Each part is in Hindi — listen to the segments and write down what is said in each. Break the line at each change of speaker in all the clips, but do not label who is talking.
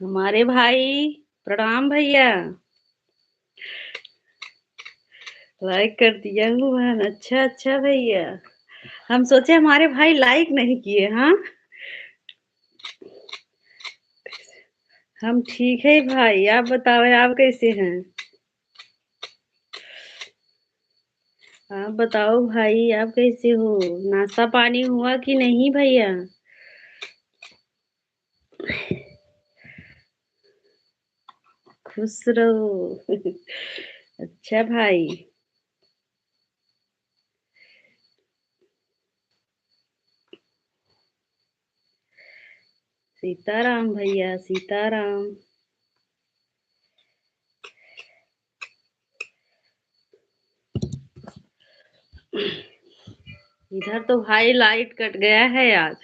हमारे भाई प्रणाम भैया। लाइक कर दिया हूँ बहन। अच्छा अच्छा भैया, हम सोचे हमारे भाई लाइक नहीं किए। हाँ, हम ठीक है भाई। आप बताओ, आप कैसे हैं? आप बताओ भाई, आप कैसे हो? नाश्ता पानी हुआ कि नहीं भैया? खुश रहो। अच्छा भाई। सीताराम भैया, सीताराम। इधर तो भाई लाइट कट गया है आज।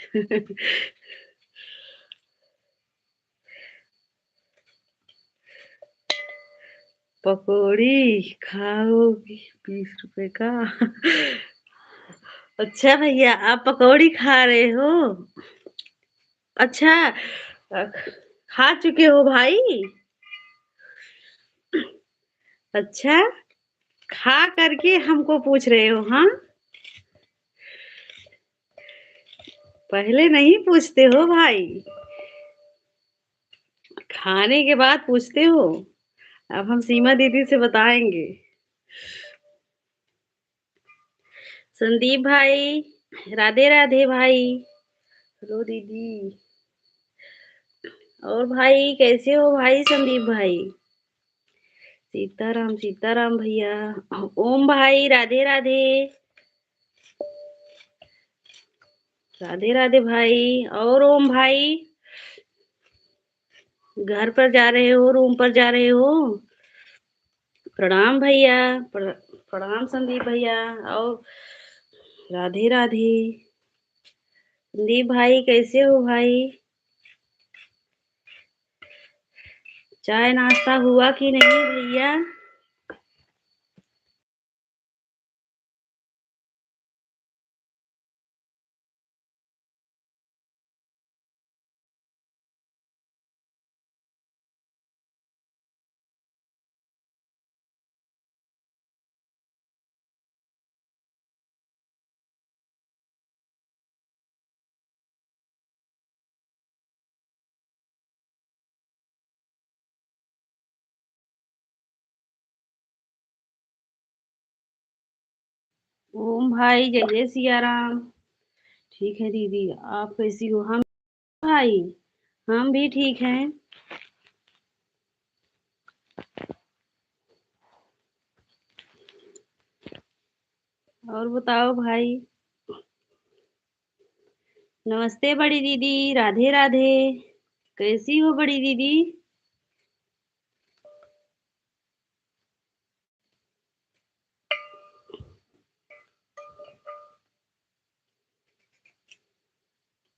पकौड़ी खाओगी? 20 रुपए का। अच्छा भैया, आप पकौड़ी खा रहे हो? अच्छा, अ, खा चुके हो भाई? अच्छा, खा करके हमको पूछ रहे हो? हाँ, पहले नहीं पूछते हो भाई, खाने के बाद पूछते हो। अब हम सीमा दीदी से बताएंगे। संदीप भाई, राधे राधे भाई। हेलो दीदी। और भाई कैसे हो भाई संदीप भाई? सीताराम सीताराम भैया। ओम भाई, राधे राधे। राधे राधे भाई। और ओम भाई, घर पर जा रहे हो, रूम पर जा रहे हो? प्रणाम भैया। प्रणाम संदीप भैया। और राधे राधे। संदीप भाई कैसे हो भाई? चाय नाश्ता हुआ कि नहीं भैया? ओम भाई, जय जय सिया राम। ठीक है दीदी, आप कैसी हो? हम भाई, हम भी ठीक हैं। और बताओ भाई। नमस्ते बड़ी दीदी, राधे राधे। कैसी हो बड़ी दीदी?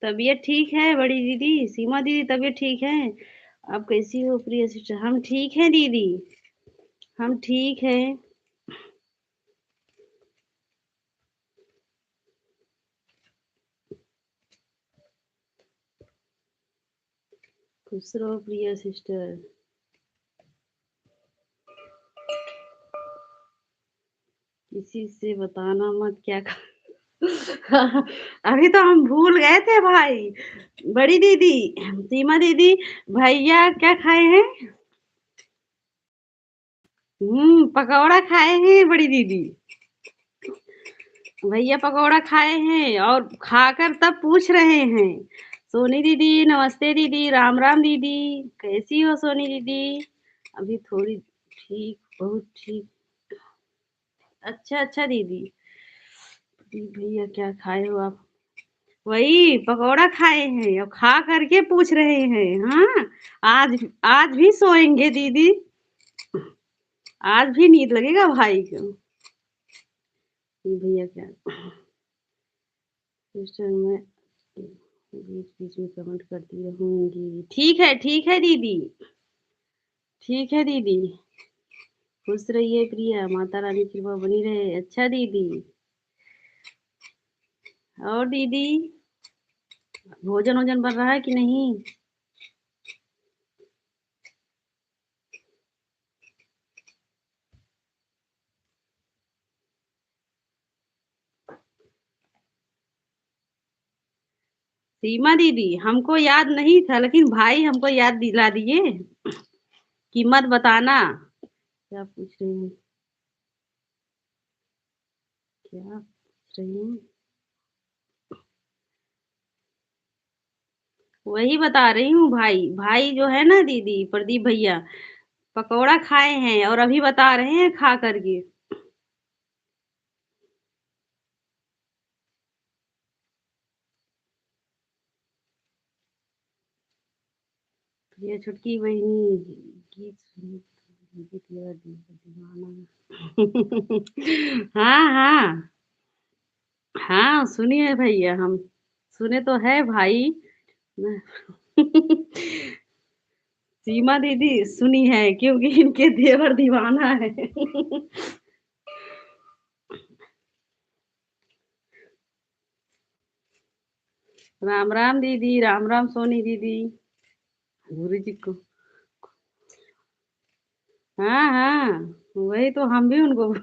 तबीयत ठीक है बड़ी दीदी? सीमा दीदी तबीयत ठीक है? आप कैसी हो प्रिय सिस्टर? हम ठीक हैं दीदी, हम ठीक हैं। खुश रहो प्रिय सिस्टर। किसी से बताना मत क्या अभी तो हम भूल गए थे भाई। बड़ी दीदी, सीमा दीदी, भैया क्या खाए हैं? पकौड़ा खाए हैं बड़ी दीदी। भैया पकौड़ा खाए हैं और खाकर तब पूछ रहे हैं। सोनी दीदी, नमस्ते दीदी, राम राम दीदी। कैसी हो सोनी दीदी? अभी थोड़ी ठीक, बहुत ठीक। अच्छा अच्छा दीदी। भैया क्या खाए हो आप? वही पकौड़ा खाए हैं और खा करके पूछ रहे हैं। हाँ, आज आज भी सोएंगे दीदी। आज भी नींद लगेगा भाई को। भैया क्या सिस्टर, मैं बीच बीच में कमेंट करती रहूंगी। ठीक है दीदी। ठीक है दीदी। खुश रहिए प्रिया, माता रानी की कृपा बनी रहे। अच्छा दीदी। और दीदी, भोजन वोजन बन रहा है कि नहीं? सीमा दीदी हमको याद नहीं था, लेकिन भाई हमको याद दिला दिए। कीमत बताना। क्या पूछ रही हूँ? क्या पूछ रही हूँ? वही बता रही हूँ भाई। भाई जो है ना दीदी, प्रदीप भैया, पकौड़ा खाए हैं और अभी बता रहे हैं खा करके। ये छुटकी बहनी गीत सुनी, दीदी तेरा दीवाना। हाँ हाँ। हाँ सुनिए भैया, हम सुने तो है भाई। सीमा दीदी सुनी है, क्योंकि इनके देवर दीवाना है। राम राम दीदी, राम राम सोनी दीदी। गुरु जी को। हाँ हाँ, वही तो हम भी उनको।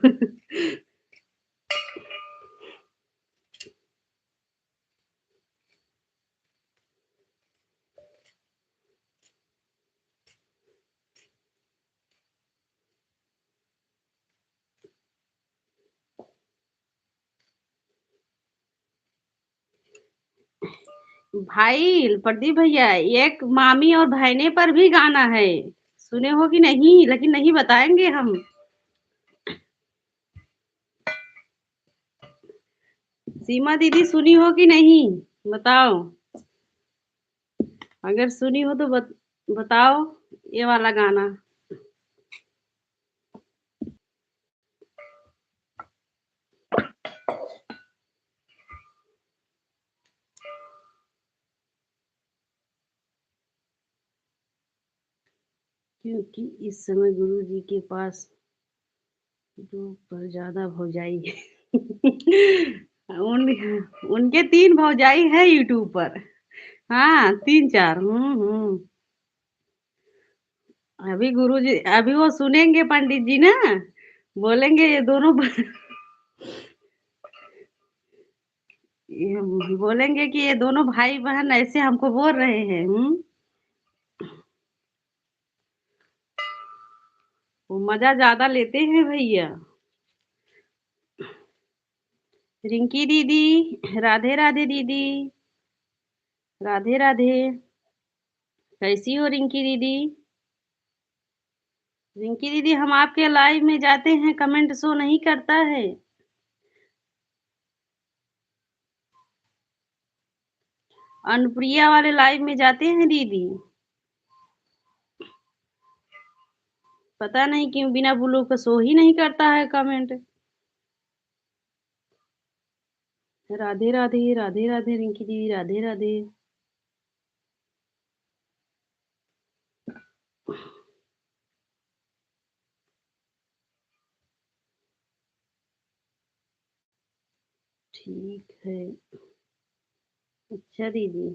भाई प्रदीप भैया, एक मामी और भाईने पर भी गाना है, सुने हो कि नहीं? लेकिन नहीं बताएंगे हम। सीमा दीदी सुनी हो कि नहीं? बताओ। अगर सुनी हो तो बताओ ये वाला गाना। क्योंकि इस समय गुरु जी के पास दो पर ज्यादा भौजाई है। उन उनके 3 भौजाई है यूट्यूब पर। हाँ 3 4। अभी गुरु जी, अभी वो सुनेंगे पंडित जी ना, बोलेंगे ये दोनों ये बोलेंगे कि ये दोनों भाई बहन ऐसे हमको बोल रहे हैं। वो मजा ज्यादा लेते हैं भैया। रिंकी दीदी, राधे राधे दीदी। राधे राधे। कैसी हो रिंकी दीदी? रिंकी दीदी हम आपके लाइव में जाते हैं, कमेंट शो नहीं करता है। अनुप्रिया वाले लाइव में जाते हैं दीदी। पता नहीं क्यों बिना ब्लू का शो ही नहीं करता है कमेंट। राधे राधे, राधे राधे रिंकी दीदी, राधे राधे। ठीक है। अच्छा दीदी,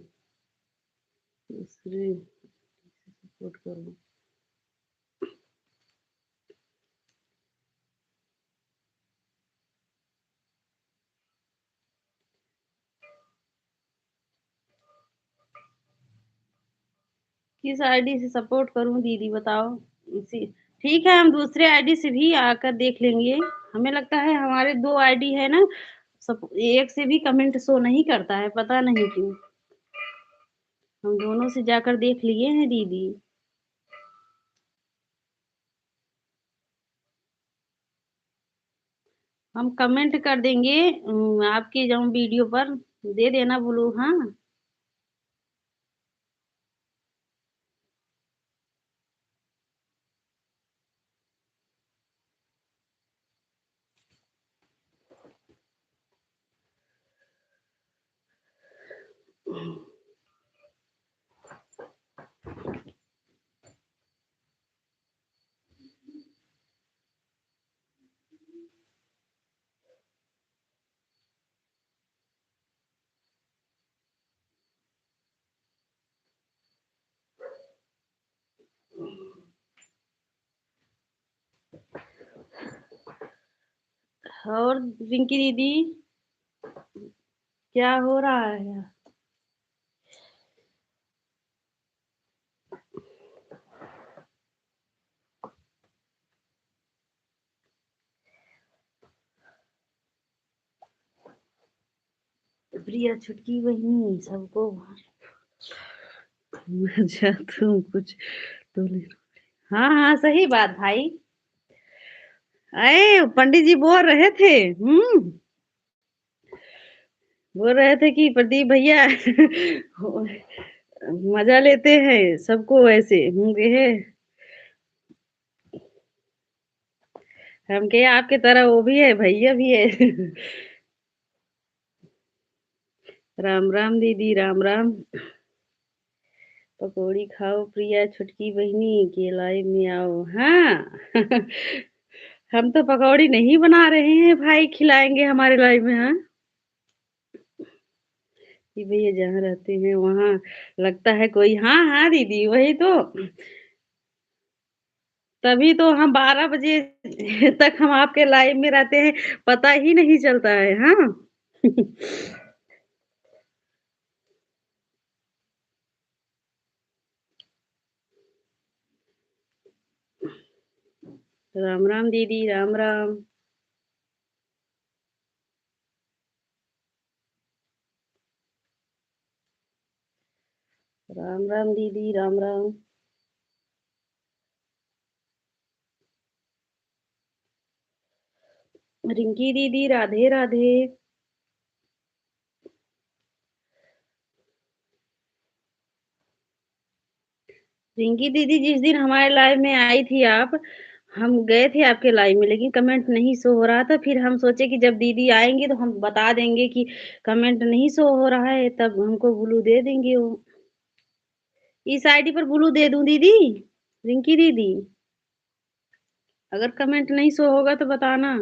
दूसरे सपोर्ट करो। किस आईडी से सपोर्ट करूं दीदी बताओ? इसी ठीक है, हम दूसरे आईडी से भी आकर देख लेंगे। हमें लगता है हमारे 2 आईडी है ना, सब एक से भी कमेंट शो नहीं करता है, पता नहीं क्यों। हम दोनों से जाकर देख लिए हैं दीदी। हम कमेंट कर देंगे आपके जो वीडियो पर दे देना ब्लू। हाँ और रिंकी दीदी क्या हो रहा है? प्रिया छुटकी बहिनी सबको अच्छा तुम कुछ तो ले हाँ, हाँ, सही बात भाई। अरे पंडित जी बोल रहे थे बोल रहे थे कि प्रदीप भैया मजा लेते हैं सबको ऐसे होंगे है हम कहे आपके तरह वो भी है भैया भी है राम राम दीदी राम राम पकौड़ी खाओ प्रिया छुटकी बहिनी के लाइव में आओ हाँ हम तो पकौड़ी नहीं बना रहे हैं भाई खिलाएंगे हमारे लाइव में हाँ कि भैया जहाँ रहते हैं वहाँ लगता है कोई हाँ हाँ दीदी वही तो तभी तो हम 12 बजे तक हम आपके लाइव में रहते हैं पता ही नहीं चलता है हाँ राम राम दीदी राम राम राम राम दीदी राम राम रिंकी दीदी राधे राधे रिंकी दीदी जिस दिन हमारे लाइव में आई थी आप हम गए थे आपके लाइव में लेकिन कमेंट नहीं शो हो रहा था फिर हम सोचे कि जब दीदी आएंगे तो हम बता देंगे कि कमेंट नहीं शो हो रहा है तब हमको ब्लू दे देंगे वो इस आईडी पर ब्लू दे दूं दीदी रिंकी दीदी अगर कमेंट नहीं शो होगा तो बताना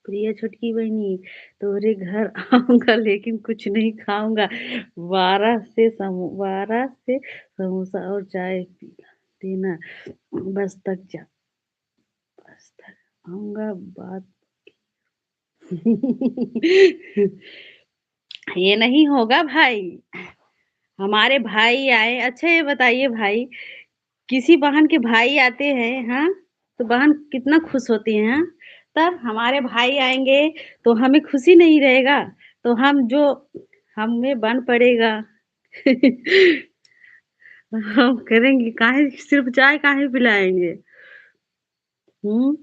प्रिया छुटकी बहनी तोरे घर आऊंगा लेकिन कुछ नहीं खाऊंगा 12 से समोसा और चाय देना बस तक जा बस तक आऊंगा बात ये नहीं होगा भाई हमारे भाई आए अच्छा ये बताइए भाई किसी बहन के भाई आते हैं हाँ तो बहन कितना खुश होती है हाँ? तब हमारे भाई आएंगे तो हमें खुशी नहीं रहेगा तो हम जो हमें बन पड़ेगा हम करेंगे काहे सिर्फ चाय काहे पिलाएंगे हम्म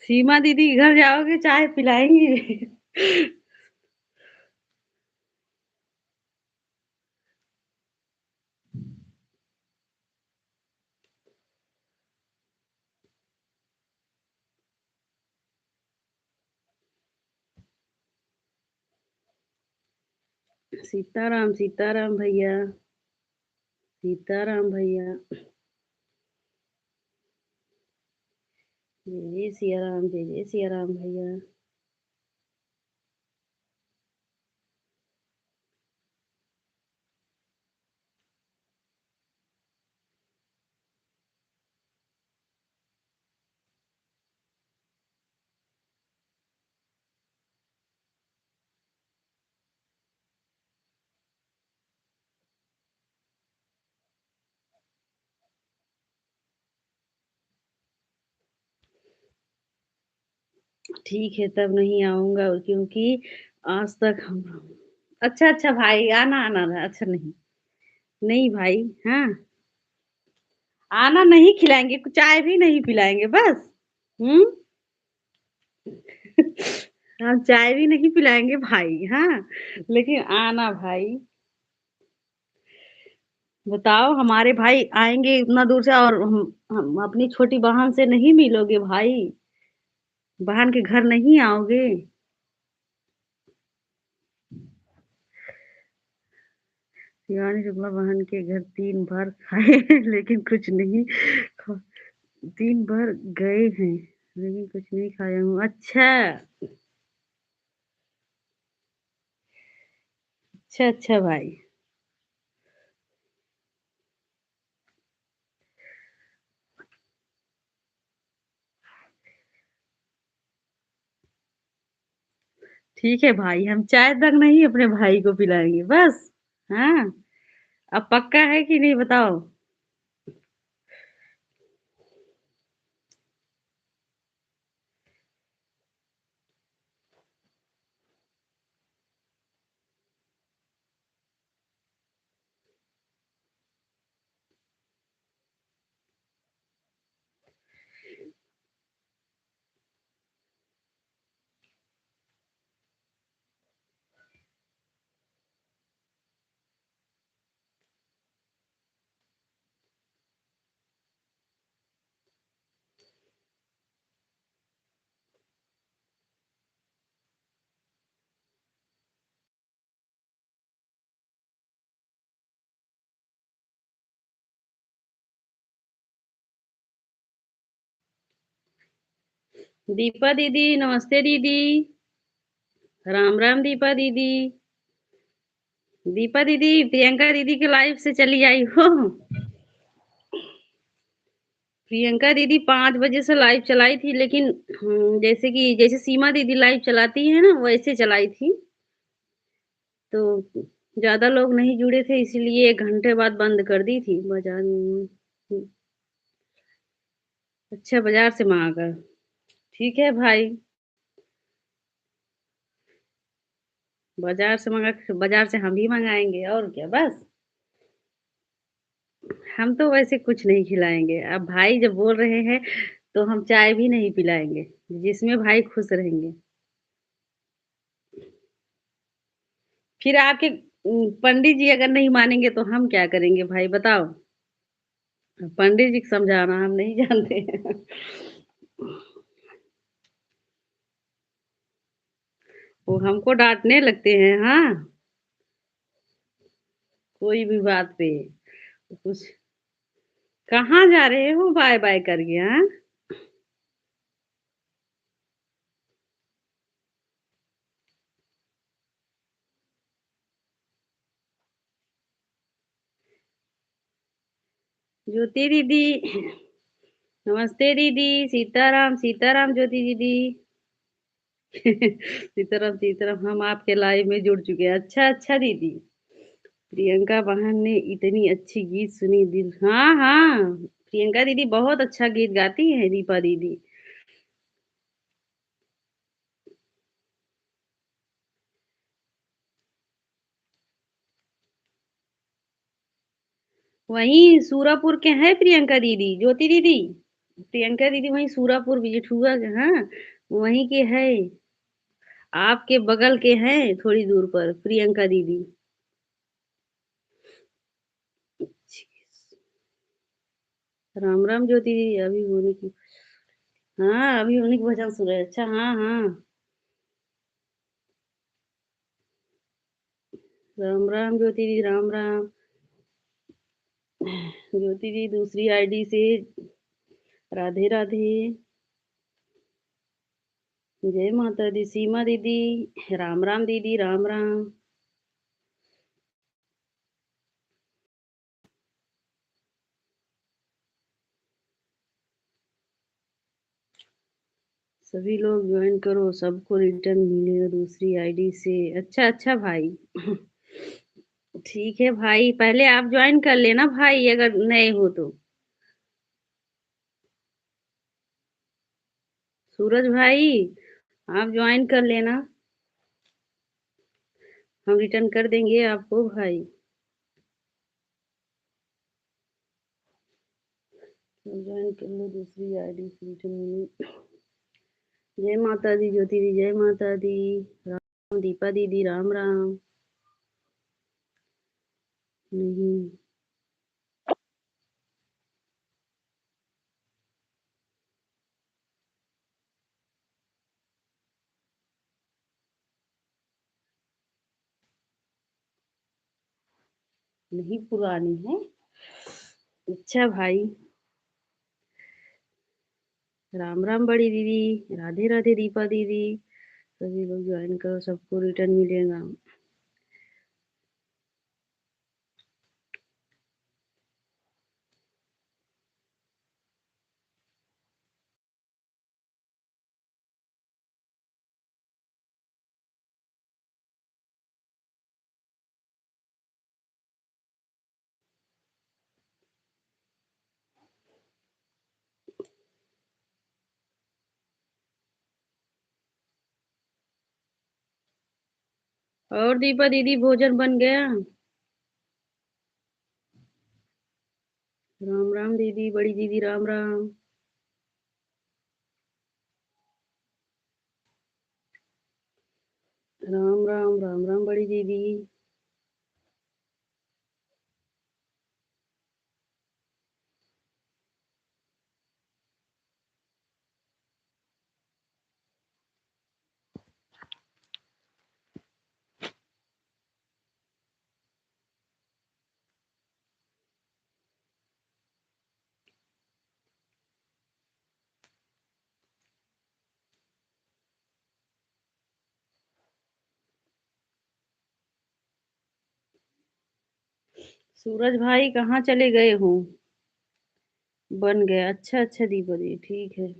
सीमा दीदी के घर जाओगे चाय पिलाएंगे सीताराम भैया सीताराम भैया जय जय सिया राम जय जय सिया राम भैया ठीक है तब नहीं आऊंगा क्योंकि आज तक हम अच्छा अच्छा भाई आना आना अच्छा नहीं नहीं भाई हाँ आना नहीं खिलाएंगे चाय भी नहीं पिलाएंगे बस हम्म हम चाय भी नहीं पिलाएंगे भाई हाँ लेकिन आना भाई बताओ हमारे भाई आएँगे उतना दूर से और हम अपनी छोटी बहन से नहीं मिलोगे भाई? बहन के घर नहीं आओगे? शिवानी शुक्ला बहन के घर 3 बार खाए हैं लेकिन कुछ नहीं ख 3 बार गए हैं, लेकिन कुछ नहीं खाया हूँ। अच्छा, अच्छा भाई। ठीक है भाई, हम चाय तक नहीं अपने भाई को पिलाएँगे बस। हाँ, अब पक्का है कि नहीं बताओ? दीपा दीदी, नमस्ते दीदी। राम राम दीपा दीदी। दीपा दीदी, प्रियंका दीदी के लाइव से चली आई हो? प्रियंका दीदी 5 बजे से लाइव चलाई थी लेकिन जैसे सीमा दीदी लाइव चलाती है ना वैसे चलाई थी। तो ज़्यादा लोग नहीं जुड़े थे इसलिए 1 घंटे बाद बंद कर दी थी बाज़ार में। अच्छा बाज़ार से मँगा कर। ठीक है भाई, बाज़ार से हम भी मँगाएँगे और क्या बस। हम तो वैसे कुछ नहीं खिलाएँगे। अब भाई जब बोल रहे हैं तो हम चाय भी नहीं पिलाएँगे, जिसमें भाई खुश रहेंगे। फिर आपके पंडित जी अगर नहीं मानेंगे तो हम क्या करेंगे भाई बताओ? पंडित जी को समझाना हम नहीं जानते हैं। वो हमको डाँटने लगते हैं, हाँ, कोई भी बात पे। कुछ कहाँ जा रहे हो बाय-बाय करके, हाँ? ज्योति दीदी, नमस्ते दीदी, सीताराम, सीताराम ज्योति दीदी। सीताराम, सीताराम हम आपके लाइव में जुड़ चुके हैं। अच्छा दीदी। प्रियंका बहन ने इतनी अच्छी गीत सुनी दिल हाँ, हाँ। प्रियंका दीदी बहुत अच्छा गीत गाती हैं दीपा दीदी। वहीं सूरापुर के हैं प्रियंका दीदी, ज्योति दीदी। प्रियंका दीदी वहीं सूरापुर बिजठुआ के हाँ, वहीं के है। आपके बगल के हैं थोड़ी दूर पर प्रियंका दीदी। राम राम ज्योति दीदी अभी होने की हाँ, अभी उन्हीं के भजन सुन रहे। अच्छा हाँ, हाँ। राम राम ज्योति दीदी, राम राम। ज्योति दी दूसरी आईडी से राधे राधे। जय माता दी, सीमा दीदी, राम राम दीदी, राम राम। सभी लोग ज्वाइन करो, सबको रिटर्न मिलेगा दूसरी आईडी से। अच्छा भाई। ठीक है भाई, पहले आप ज्वाइन कर लेना भाई अगर नए हो तो। सूरज भाई, आप ज्वाइन कर लेना, हम रिटर्न कर देंगे आपको भाई। ज्वाइन कर लो दूसरी आईडी से रिटर्न मिले। जय माता दी ज्योति दी, जय माता दी। राम दीपा दीदी, राम राम। नहीं नहीं पुरानी है। अच्छा भाई, राम राम बड़ी दीदी, राधे राधे दीपा दीदी। सभी लोग ज्वाइन करो, सबको रिटर्न मिलेगा। और दीपा दीदी भोजन बन गया? राम राम दीदी, बड़ी दीदी राम राम। राम राम राम राम बड़ी दीदी। सूरज भाई कहाँ चले गए हो? बन गया, अच्छा अच्छा दीपा दीदी, ठीक है।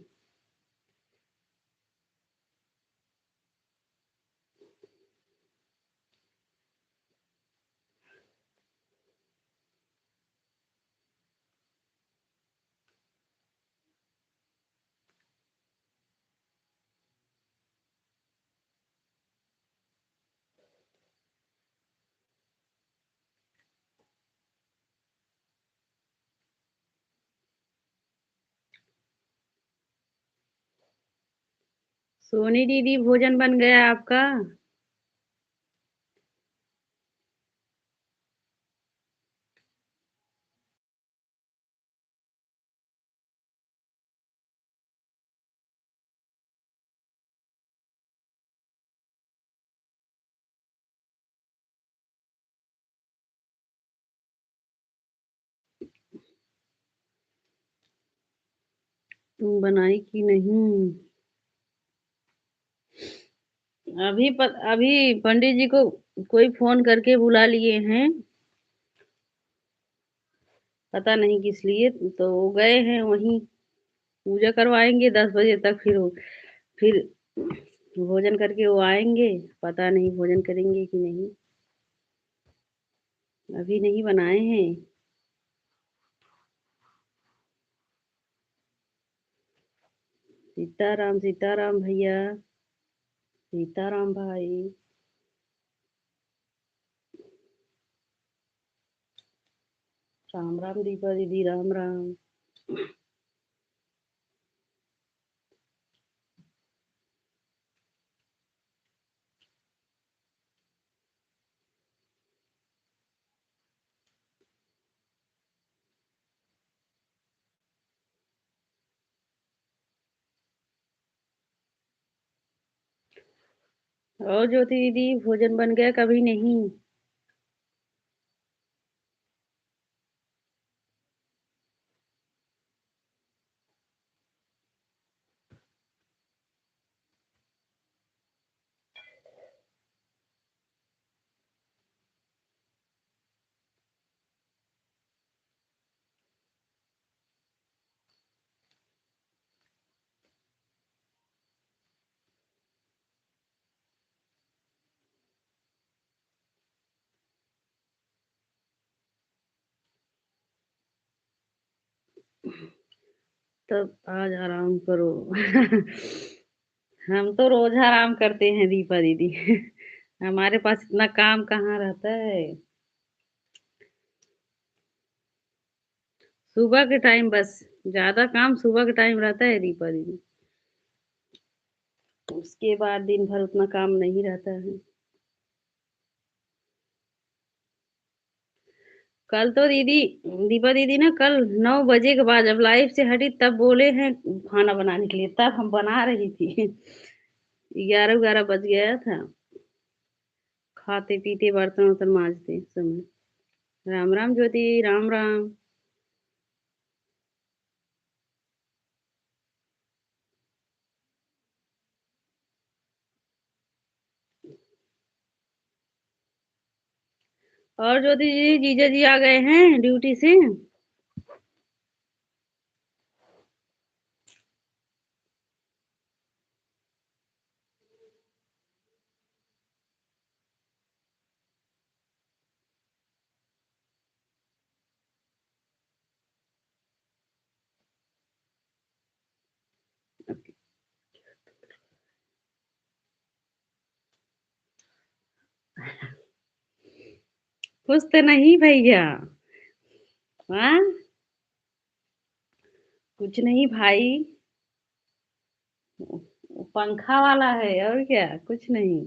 सोनी दीदी भोजन बन गया आपका? तुम बनाई कि नहीं? अभी पंडित जी को कोई फोन करके बुला लिए हैं। पता नहीं किस लिए, तो वो गए हैं वहीं। पूजा करवाएंगे 10 बजे तक, फिर भोजन करके वो आएंगे। पता नहीं भोजन करेंगे कि नहीं। अभी नहीं बनाए हैं। सीताराम सीताराम भैया। सीताराम भाई। राम राम दीपा दीदी, राम राम। और ज्योति दीदी भोजन बन गया कभी नहीं? तब आज आराम करो। हम तो रोज आराम करते हैं दीपा दीदी। हमारे पास इतना काम कहाँ रहता है। सुबह के टाइम बस, ज्यादा काम सुबह के टाइम रहता है दीपा दीदी। उसके बाद दिन भर उतना काम नहीं रहता है। कल तो दीदी, दीपा दीदी ना कल 9 बजे के बाद जब लाइव से हटी तब बोले हैं खाना बनाने के लिए, तब हम बना रही थी। 11 बज गया था। खाते पीते बर्तन वर्तन मांजते समय। राम राम ज्योति, राम राम। और ज्योति जी, जीजा जी आ गए हैं ड्यूटी से? कुछ तो नहीं भैया। हाँ, कुछ नहीं भाई। वो पंखा वाला है और क्या, कुछ नहीं।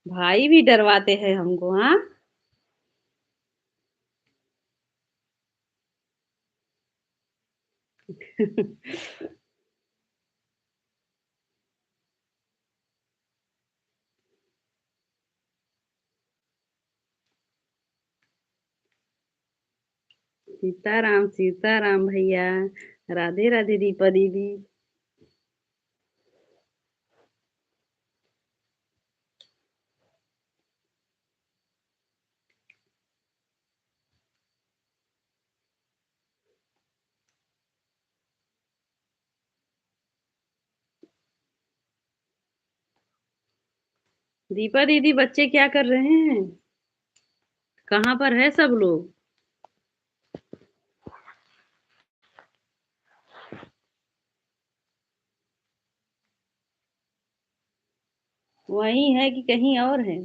भाई भी डरवाते हैं हमको। हाँ। सीताराम सीताराम भैया। राधे राधे दीपा दीदी। दीपा दीदी, बच्चे क्या कर रहे हैं? कहाँ पर है सब लोग? वहीं है कि कहीं और है?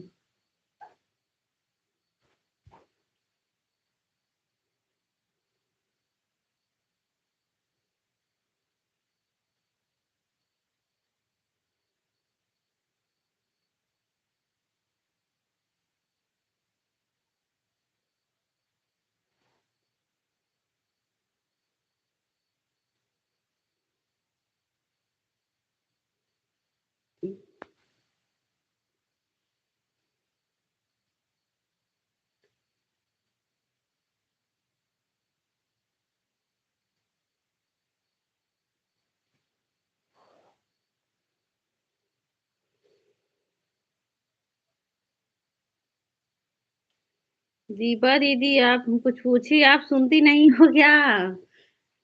दीपा दीदी, आप कुछ पूछिए, आप सुनती नहीं हो क्या?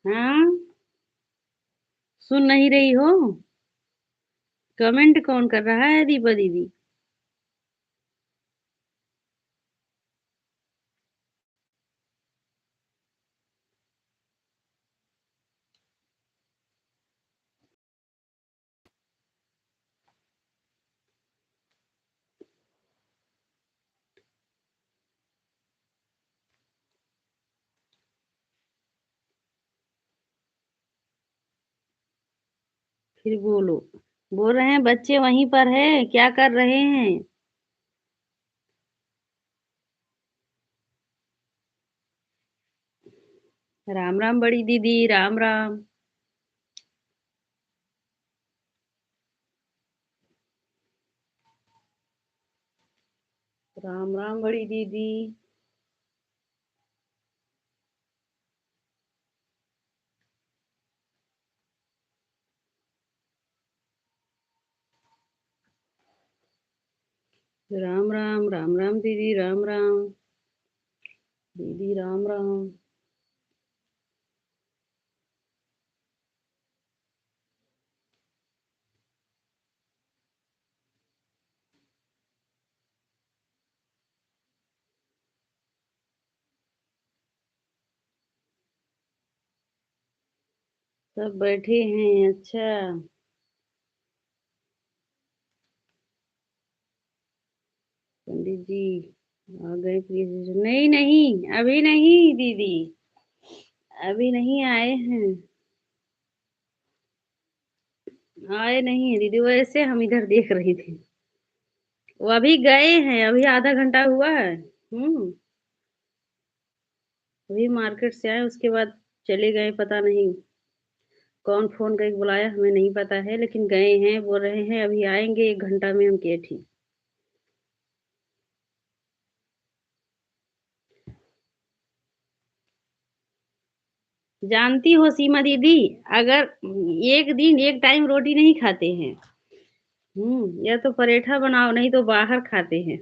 हाँ। सुन नहीं रही हो? कमेंट कौन कर रहा है दीपा दीदी? फिर बोलो। बोल रहे हैं बच्चे वहीं पर है, क्या कर रहे हैं? राम राम बड़ी दीदी, राम राम। राम राम बड़ी दीदी। राम राम, राम राम दीदी, राम राम। दीदी राम राम। सब बैठे हैं, अच्छा। पंडित जी आ गए प्लीज? नहीं नहीं, अभी नहीं दीदी। अभी नहीं आए हैं। आए नहीं है दीदी, वैसे हम इधर देख रही थी। वो अभी गए हैं, अभी आधा घंटा हुआ है। अभी मार्केट से आए, उसके बाद चले गए, पता नहीं कौन फ़ोन करके बुलाया हमें नहीं पता है, लेकिन गए हैं, बोल रहे हैं अभी आएँगे 1 घंटा में। हम किए ठीक। जानती हो सीमा दीदी, अगर एक दिन एक टाइम रोटी नहीं खाते हैं। या तो पराठा बनाओ नहीं तो बाहर खाते हैं।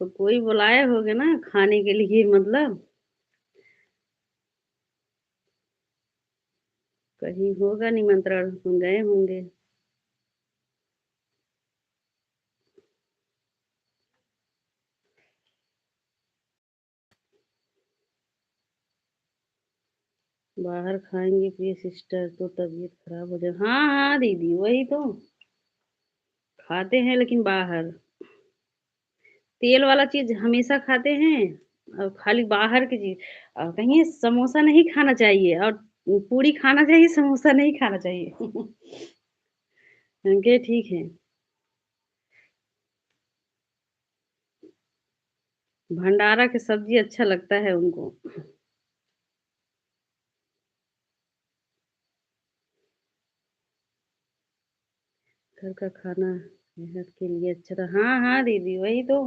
तो कोई बुलाए होगे ना खाने के लिए मतलब, कहीं होगा निमंत्रण, तुम गए होंगे। बाहर खाएँगे प्रिय सिस्टर तो तबीयत खराब हो जाए। हाँ, हाँ दीदी वही तो, खाते हैं लेकिन बाहर। तेल वाला चीज़ हमेशा खाते हैं और खाली बाहर की चीज़। कहिए समोसा नहीं खाना चाहिए और पूड़ी खाना चाहिए, समोसा नहीं खाना चाहिए। उनके ठीक है। भंडारा की सब्ज़ी अच्छा लगता है उनको। घर का खाना सेहत के लिए अच्छा था। हाँ, हाँ दीदी वही तो।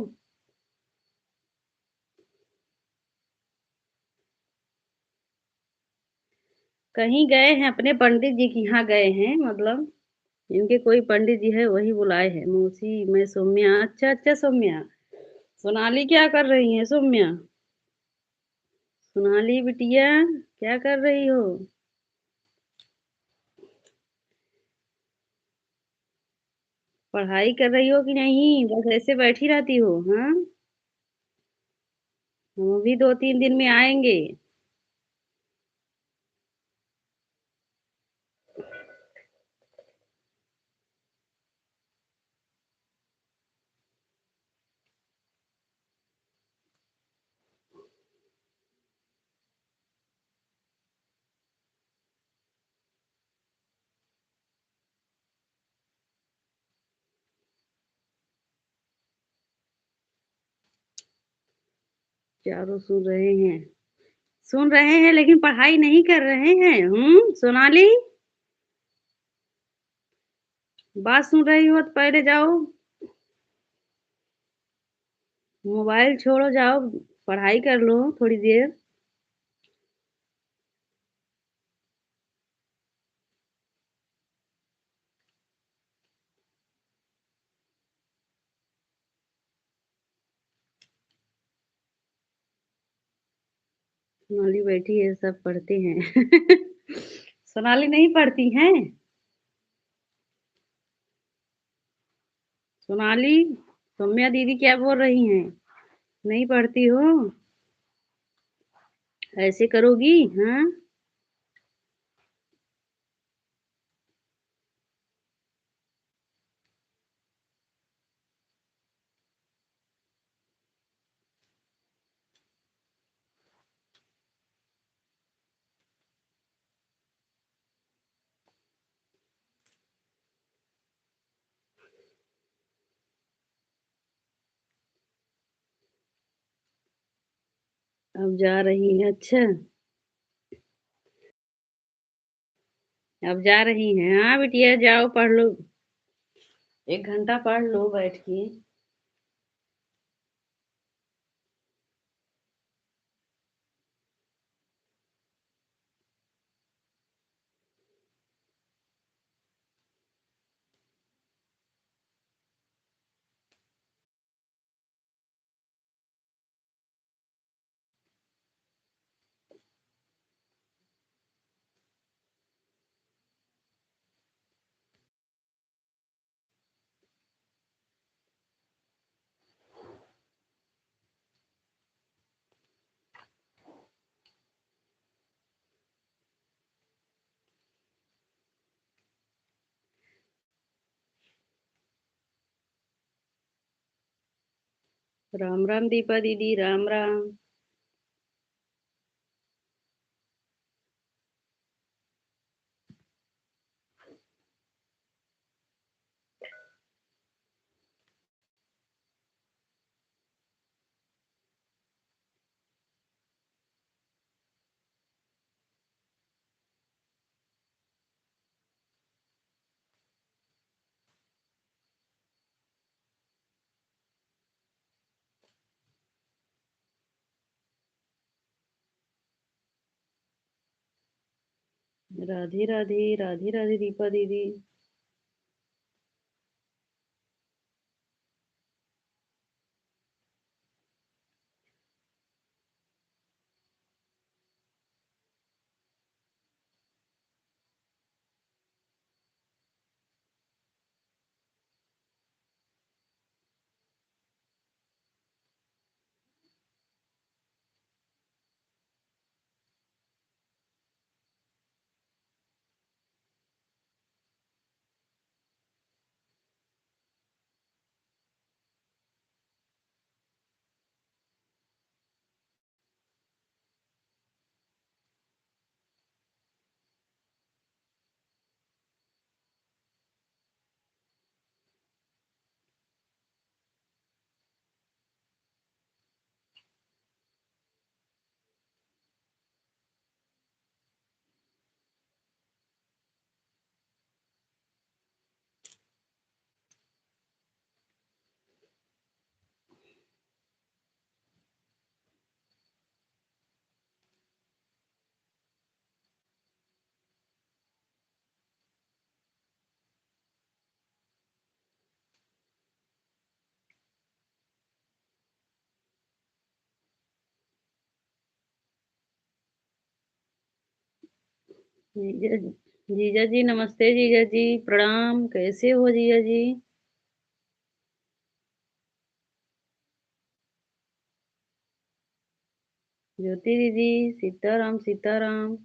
कहीं गए हैं अपने पंडित जी के यहाँ गए हैं मतलब, इनके कोई पंडित जी है वही बुलाए हैं। मौसी, मैं सौम्या। अच्छा, अच्छा सौम्या। सोनाली क्या कर रही हैं सौम्या? सोनाली बिटिया क्या कर रही हो? पढ़ाई कर रही हो कि नहीं? बस ऐसे बैठी रहती हो, हाँ? हम भी 2-3 दिन में आएँगे। चारों सुन रहे हैं लेकिन पढ़ाई नहीं कर रहे हैं। सोनाली, बात सुन रही हो तो पहले जाओ, मोबाइल छोड़ो जाओ, पढ़ाई कर लो थोड़ी देर। सोनाली बैठी है, सब पढ़ते हैं। सोनाली नहीं पढ़ती हैं? सोनाली, सौम्या दीदी क्या बोल रही हैं? नहीं पढ़ती हो? ऐसे करोगी? हाँ? अब जा रही हैं, अच्छा। अब जा रही हैं। हाँ बिटिया जाओ पढ़ लो, 1 घंटा पढ़ लो बैठ के। राम राम दीपा दीदी, राम राम। राधे राधे, राधे राधे दीपा दीदी। जीजा जीजा जी नमस्ते, जीजा जी प्रणाम, कैसे हो जीजा जी? ज्योति दीदी, सीताराम सीताराम।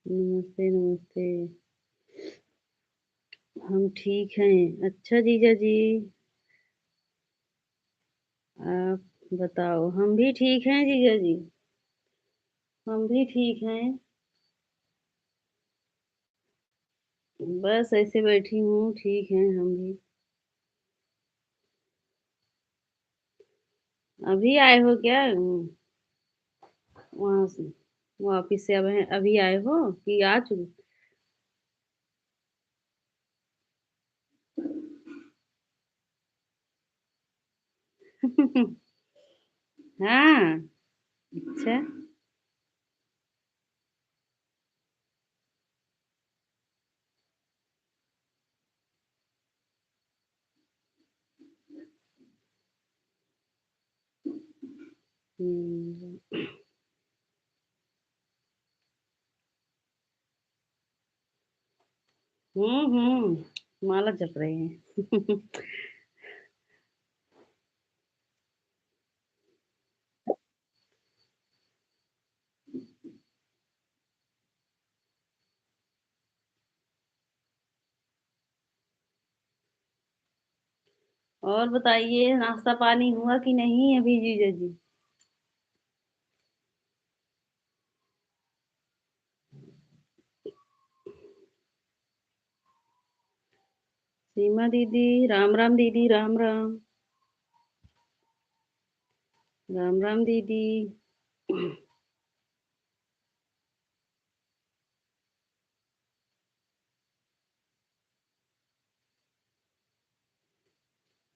नमस्ते नमस्ते। हम ठीक हैं। अच्छा जीजा जी, आप बताओ। हम भी ठीक हैं जीजा जी, हम भी ठीक हैं। बस ऐसे बैठी हूँ, ठीक हैं हम भी। अभी आए हो क्या वहाँ से, वापिस से? अब अभी आए हो कि आ चुके? हाँ, अच्छा। हुँ। हुँ। माला जप रहे हैं। और बताइए, नाश्ता पानी हुआ कि नहीं अभी जीजा जी? सीमा दीदी, राम राम दीदी, राम राम। राम राम दीदी।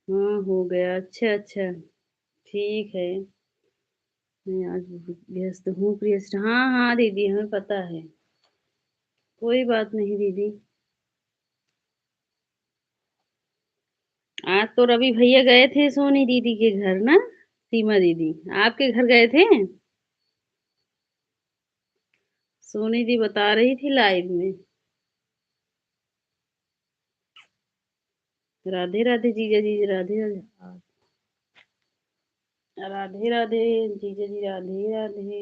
हाँ, हो गया। अच्छा, अच्छा, ठीक है। मैं आज व्यस्त हूँ, प्रियस्ट। हाँ, हाँ दीदी, हमें पता है। कोई बात नहीं दीदी। आज तो रवि भैया गए थे सोनी दीदी के घर ना? सीमा दीदी, आपके घर गए थे? सोनी दी बता रही थी लाइव में। राधे राधे जीजा जी, राधे राधे। राधे राधे जीजा जी, राधे राधे।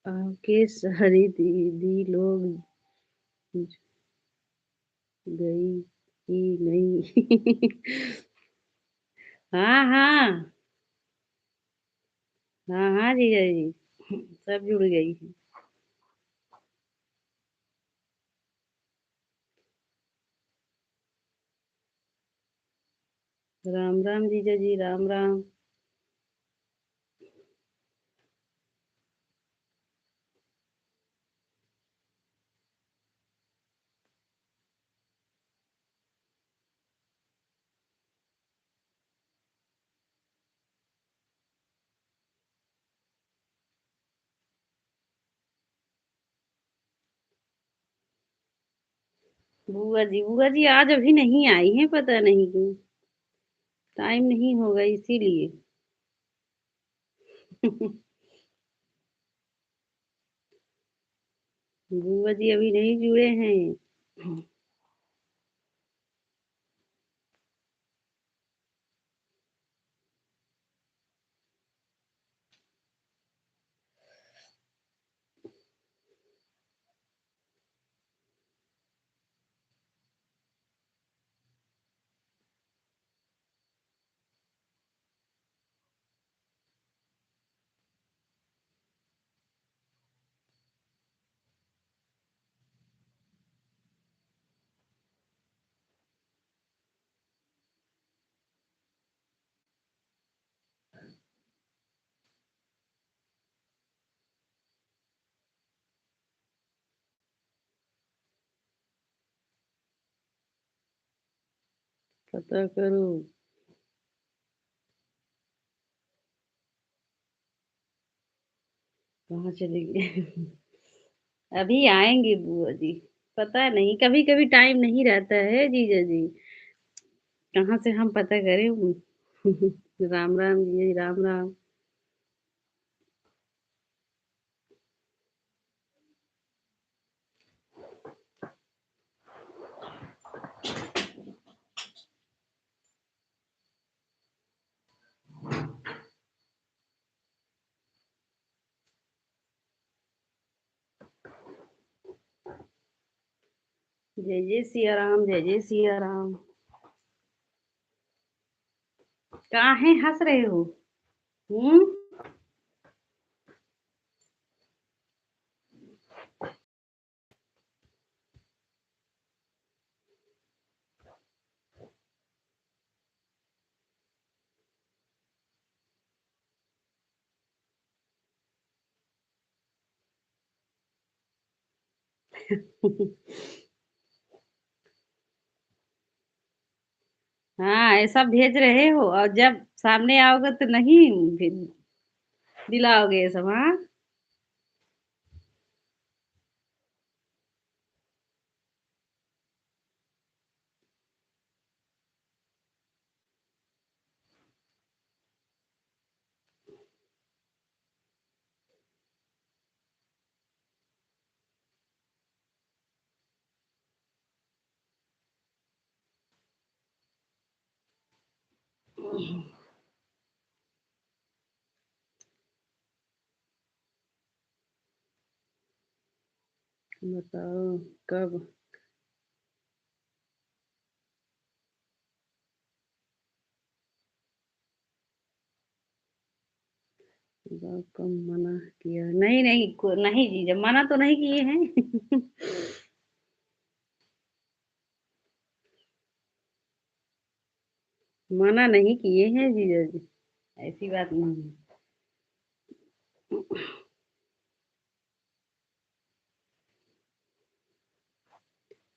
आपके सारी दीदी लोग गई कि नहीं? हाँ, हाँ। हाँ, हाँ, जीजा जी। सब जुड़ गई हैं। राम, राम जीजा जी, राम, राम। बुआ जी आज अभी नहीं आई हैं, पता नहीं क्यों। टाइम नहीं होगा इसीलिए। बुआ जी अभी नहीं जुड़े हैं। पता करो। कहाँ चली गई? अभी आएंगी बुआ जी। पता नहीं, कभी कभी टाइम नहीं रहता है जीजा जी। कहाँ से हम पता करें? राम राम जी, राम राम। जय जय सिया राम, जय जय सिया राम। काहे हंस रहे हो? हम्म। हाँ, ऐसा भेज रहे हो और जब सामने आओगे तो नहीं दिलाओगे ये सब, हाँ। बताओ कब? कब मना किया? नहीं नहीं, नहीं जीजा, मना तो नहीं किए हैं। मना नहीं किए हैं जीजा जी। ऐसी बात नहीं है।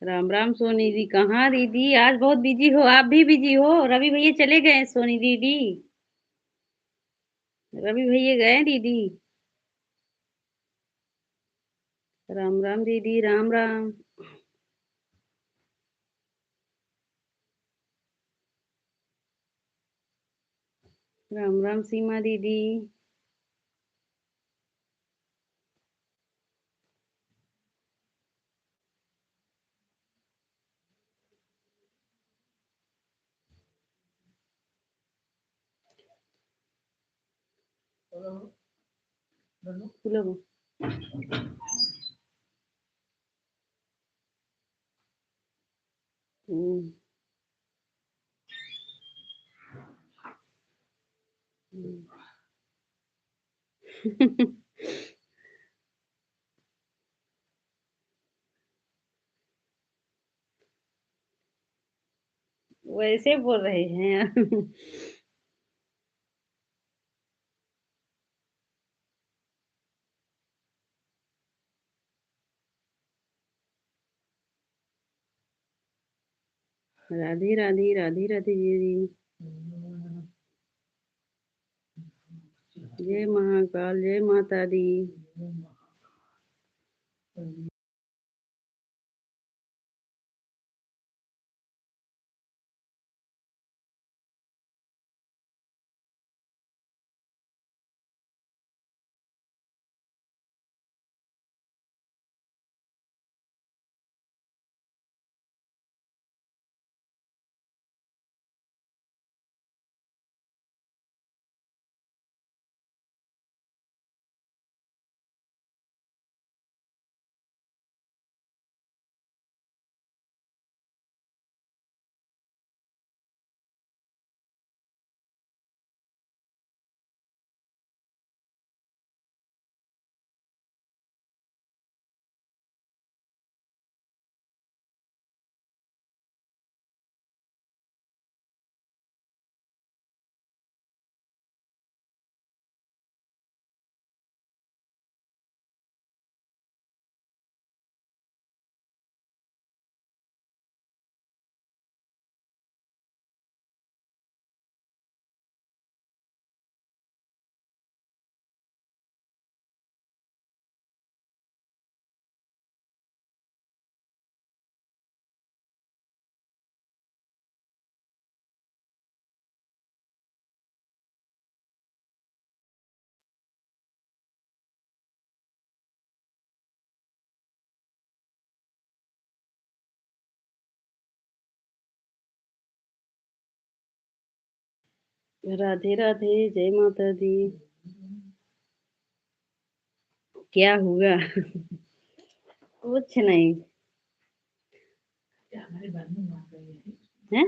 राम राम सोनी दी, कहाँ दीदी? आज बहुत बिजी हो, आप भी बिजी हो। रवि भैया चले गए हैं, सोनी दीदी। रवि भैया गए हैं, दीदी। राम राम दीदी, राम राम। राम राम सीमा दीदी। बोलो। हुँ, हुँ। वैसे बोल रहे हैं। राधे, राधे, राधे, राधे दीदी। जय महाकाल, जय माता दी। राधे, राधे, जय माता दी। क्या हुआ? कुछ नहीं। हैं?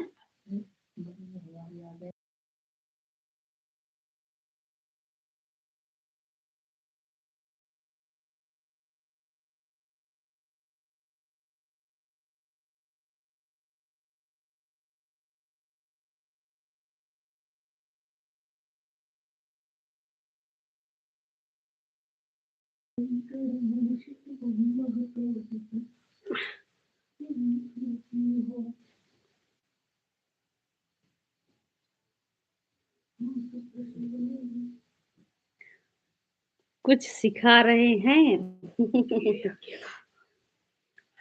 कुछ सिखा रहे हैं?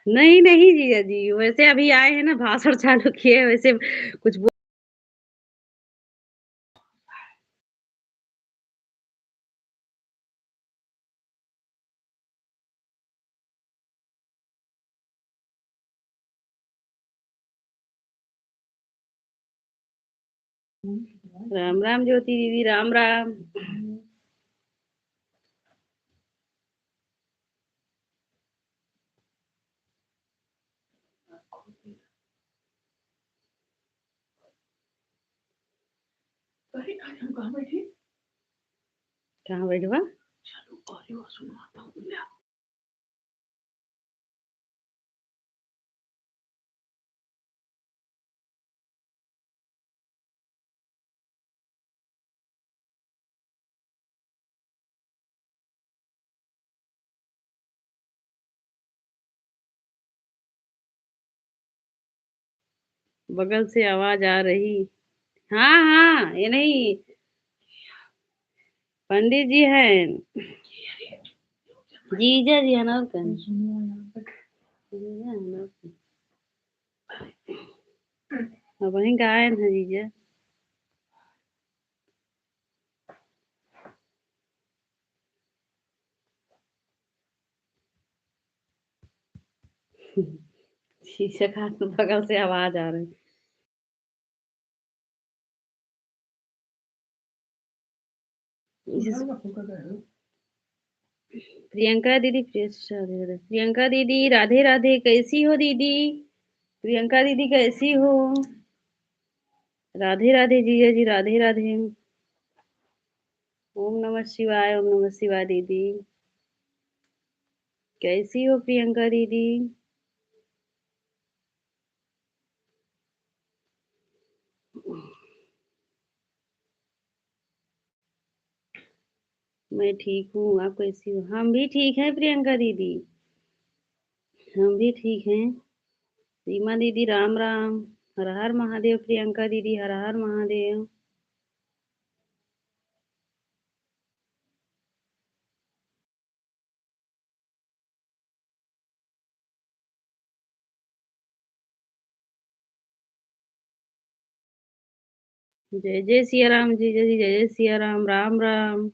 नहीं, नहीं जीजा जी, वैसे अभी आए हैं ना भाषण चालू किए वैसे कुछ बो राम, राम ज्योति दीदी, राम, राम। कहाँ बैठवा? बगल से आवाज़ आ रही। हाँ, हाँ, ये नहीं, पंडित जी हैं। जीजा जी हैं और कौन? जीजा हैं और कौन? अब वहीं गायन है जीजा। शीशे का बगल से आवाज़ आ रही। इस प्रियंका दीदी राधे राधे। प्रियंका दीदी राधे राधे, कैसी हो दीदी? प्रियंका दीदी कैसी हो? राधे राधे जीजा जी, राधे राधे। ओम नमः शिवाय, ओम नमः शिवाय दीदी। कैसी हो प्रियंका दीदी? मैं ठीक हूँ, आप कैसी हो? हम भी ठीक हैं प्रियंका दीदी, हम भी ठीक हैं। सीमा दीदी राम राम। हर हर महादेव प्रियंका दीदी, हर हर महादेव। जय जय सिया राम जीजा जी, जय जय सिया राम, राम राम।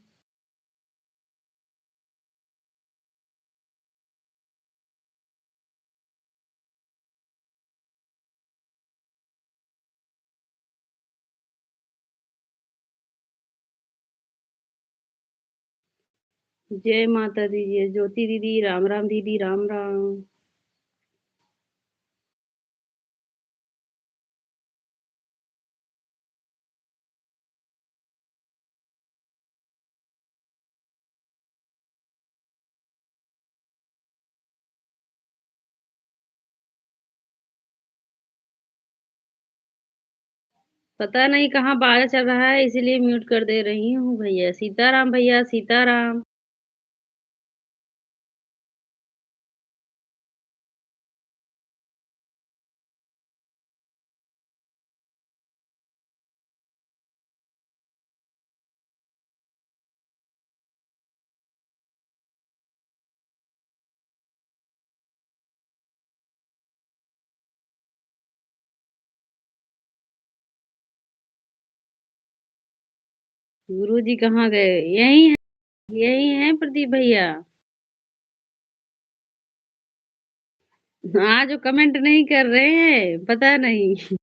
जय माता दी, जय ज्योति दीदी, राम राम दीदी, राम राम। पता नहीं कहाँ बारिश चल रहा है, इसीलिए म्यूट कर दे रही हूँ भैया। सीताराम भैया, सीताराम। गुरु जी कहाँ गए? यही है, यही है प्रदीप भैया। हाँ, जो कमेंट नहीं कर रहे हैं, पता नहीं।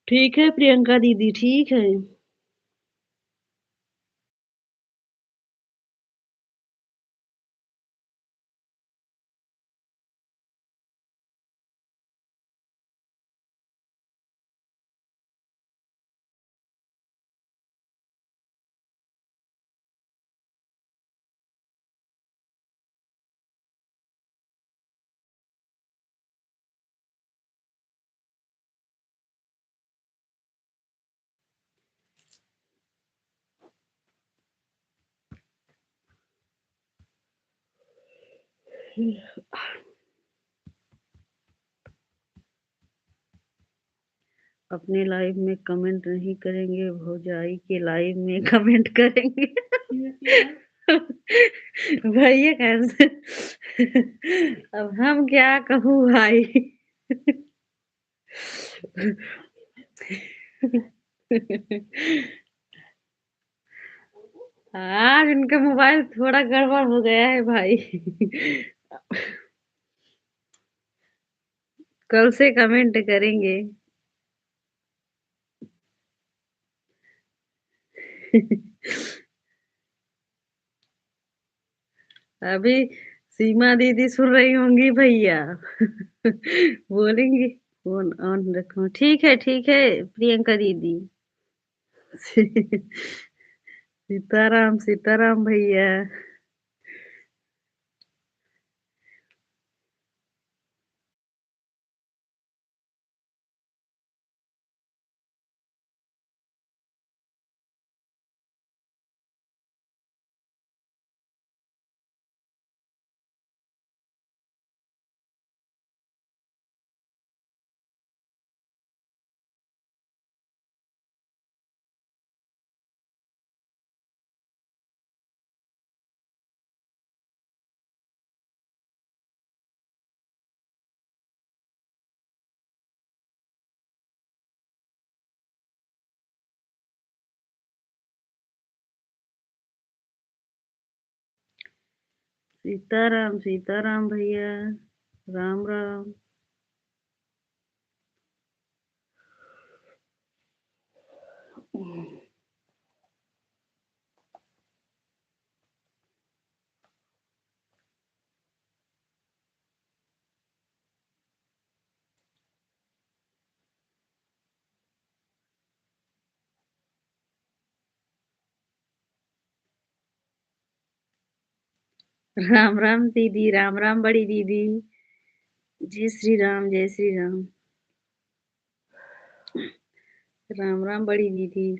ठीक है प्रियंका दीदी, ठीक है। अपने लाइव में कमेंट नहीं करेंगे, भौजाई के लाइव में कमेंट करेंगे। भैया कैसे? अब हम क्या कहूँ भाई। आज इनका मोबाइल थोड़ा गड़बड़ हो गया है भाई। कल से कमेंट करेंगे। अभी सीमा दीदी सुन रही होंगी भैया। बोलेंगे फोन ऑन रखो। ठीक है प्रियंका दीदी। सीताराम, सीताराम भैया। सीताराम सीताराम भैया, राम राम। राम राम दीदी, राम राम बड़ी दीदी। जय श्री राम, जय श्री राम। राम राम बड़ी दीदी।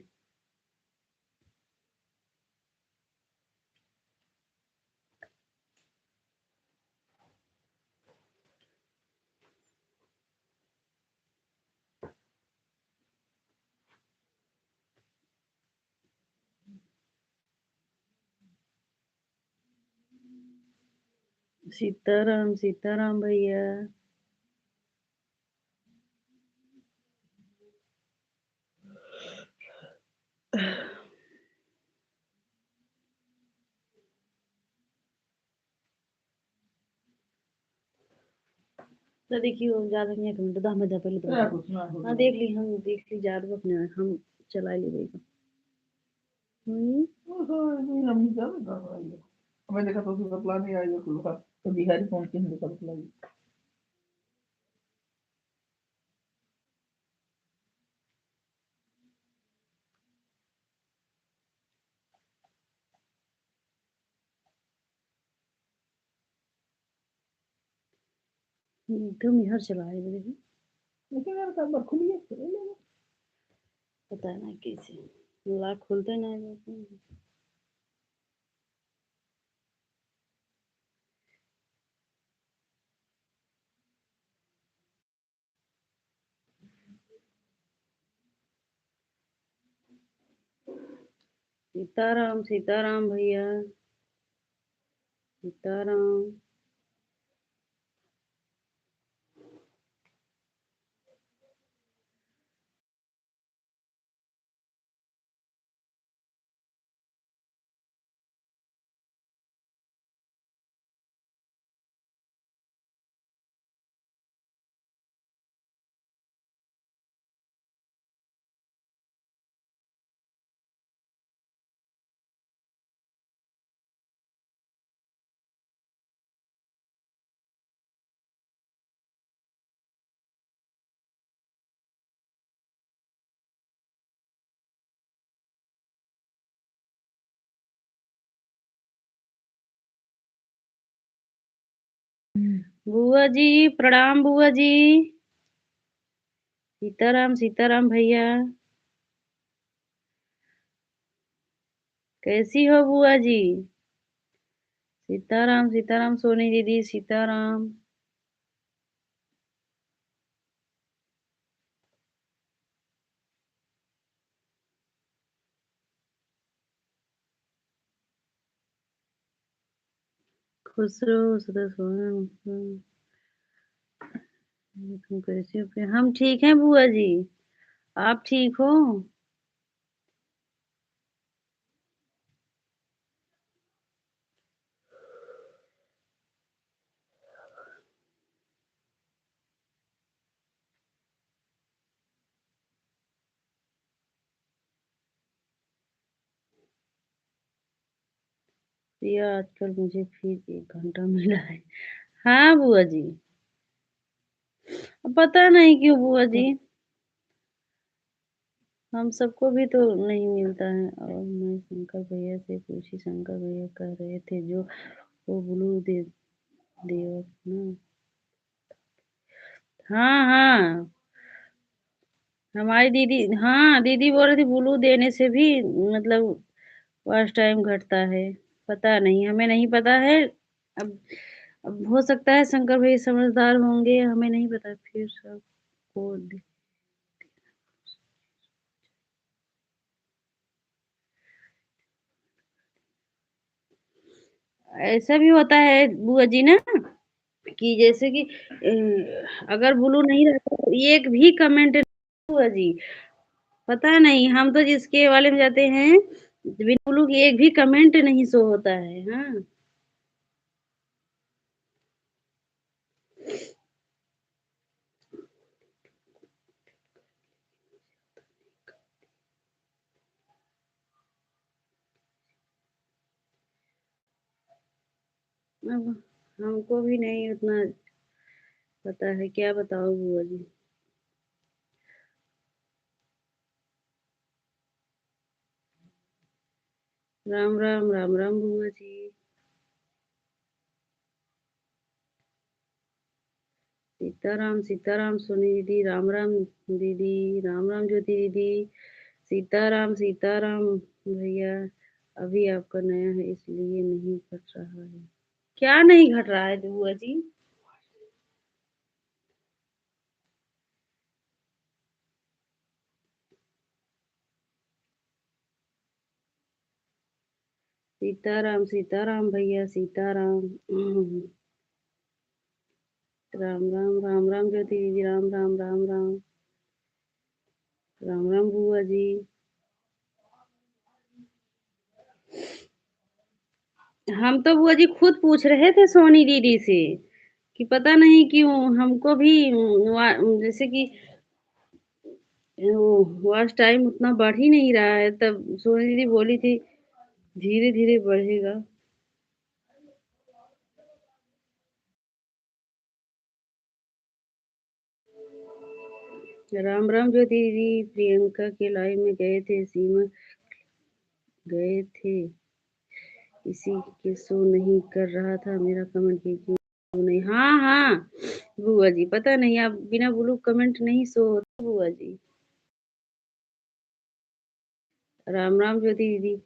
सीताराम सीताराम भैया। तो देखिए वो ज्यादा नहीं, 1 मिनट 10 मिनट पहले तो हाँ देख ली, हम देख ली ज्यादा अपने हम चला ली गई। मैं देखा तो उसका प्लान ही आएगा खुला तो बिहारी कौन सी हिंदी का प्लान। एकदम इधर चला है देखिए, लेकिन यार एक बार खुली है पता है ना कैसे लाख खुलते ना जाते। सीताराम सीताराम भैया, सीताराम। बुआ जी प्रणाम, बुआ जी। सीताराम सीताराम भैया। कैसी हो बुआ जी? सीताराम सीताराम सोनी दीदी, सीताराम। खुश रहो सदा सुहागन। तुम कैसी हो? हम ठीक हैं बुआ जी, आप ठीक हो? प्रिया आजकल मुझे फिर 1 घंटा मिला है। हाँ बुआ जी। पता नहीं क्यों बुआ जी, हम सबको भी तो नहीं मिलता है। और मैं शंकर भैया से पूछी, शंकर भैया कह रहे थे जो वो ब्लू दे दियो ना। हाँ हाँ, हमारी दीदी, हाँ दीदी बोल रही थी ब्लू देने से भी मतलब वॉच टाइम घटता है। पता नहीं, हमें नहीं पता है। अब अब हो सकता है शंकर भाई समझदार होंगे, हमें नहीं पता फिर सबको। ऐसा भी होता है बुआ जी ना, कि जैसे कि अगर ब्लू नहीं रहता तो एक भी कमेंट बुआ जी, पता नहीं हम तो जिसके वाले में जाते हैं बिना ब्लू की एक भी कमेंट नहीं शो होता है। हाँ अब हमको भी नहीं उतना पता है, क्या बताऊँ बुआ जी? राम, राम, राम, राम बुआ जी। सीताराम, सीताराम सोनी दीदी, राम, राम दीदी, राम, राम ज्योति दीदी, सीताराम, सीताराम भैया। अभी आपका नया है इसलिए नहीं घट रहा है। क्या नहीं घट रहा है बुआ जी? सीताराम, सीताराम भैया, सीताराम। राम, राम, राम, राम ज्योति दीदी, राम, राम, राम, राम, राम, राम बुआ जी। हम तो बुआ जी खुद पूछ रहे थे सोनी दीदी से कि पता नहीं क्यों हमको भी जैसे कि वो वॉच टाइम उतना बढ़ ही नहीं रहा है, तब सोनी दीदी बोली थी धीरे धीरे बढ़ेगा। राम राम ज्योति दीदी, प्रियंका के लाइव में गए थे, सीमा गए थे, इसी के शो नहीं कर रहा था, मेरा कमेंट कीजिए। नहीं, हाँ हाँ बुआ जी, पता नहीं आप बिना ब्लू कमेंट नहीं शो होता बुआ जी। राम राम ज्योति दीदी।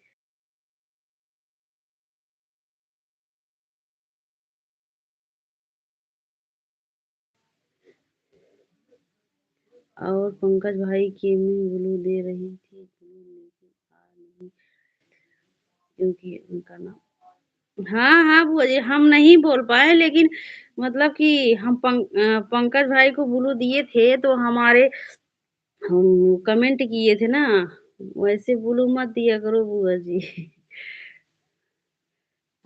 और पंकज भाई के में ब्लू दे रही थी, ब्लू लेकिन आ नहीं, क्योंकि उनका नाम। हाँ हाँ बुआ जी, हम नहीं बोल पाए, लेकिन मतलब कि हम पंकज भाई को ब्लू दिए थे तो हमारे हम कमेंट किए थे ना, वैसे ब्लू मत दिया करो बुआ जी।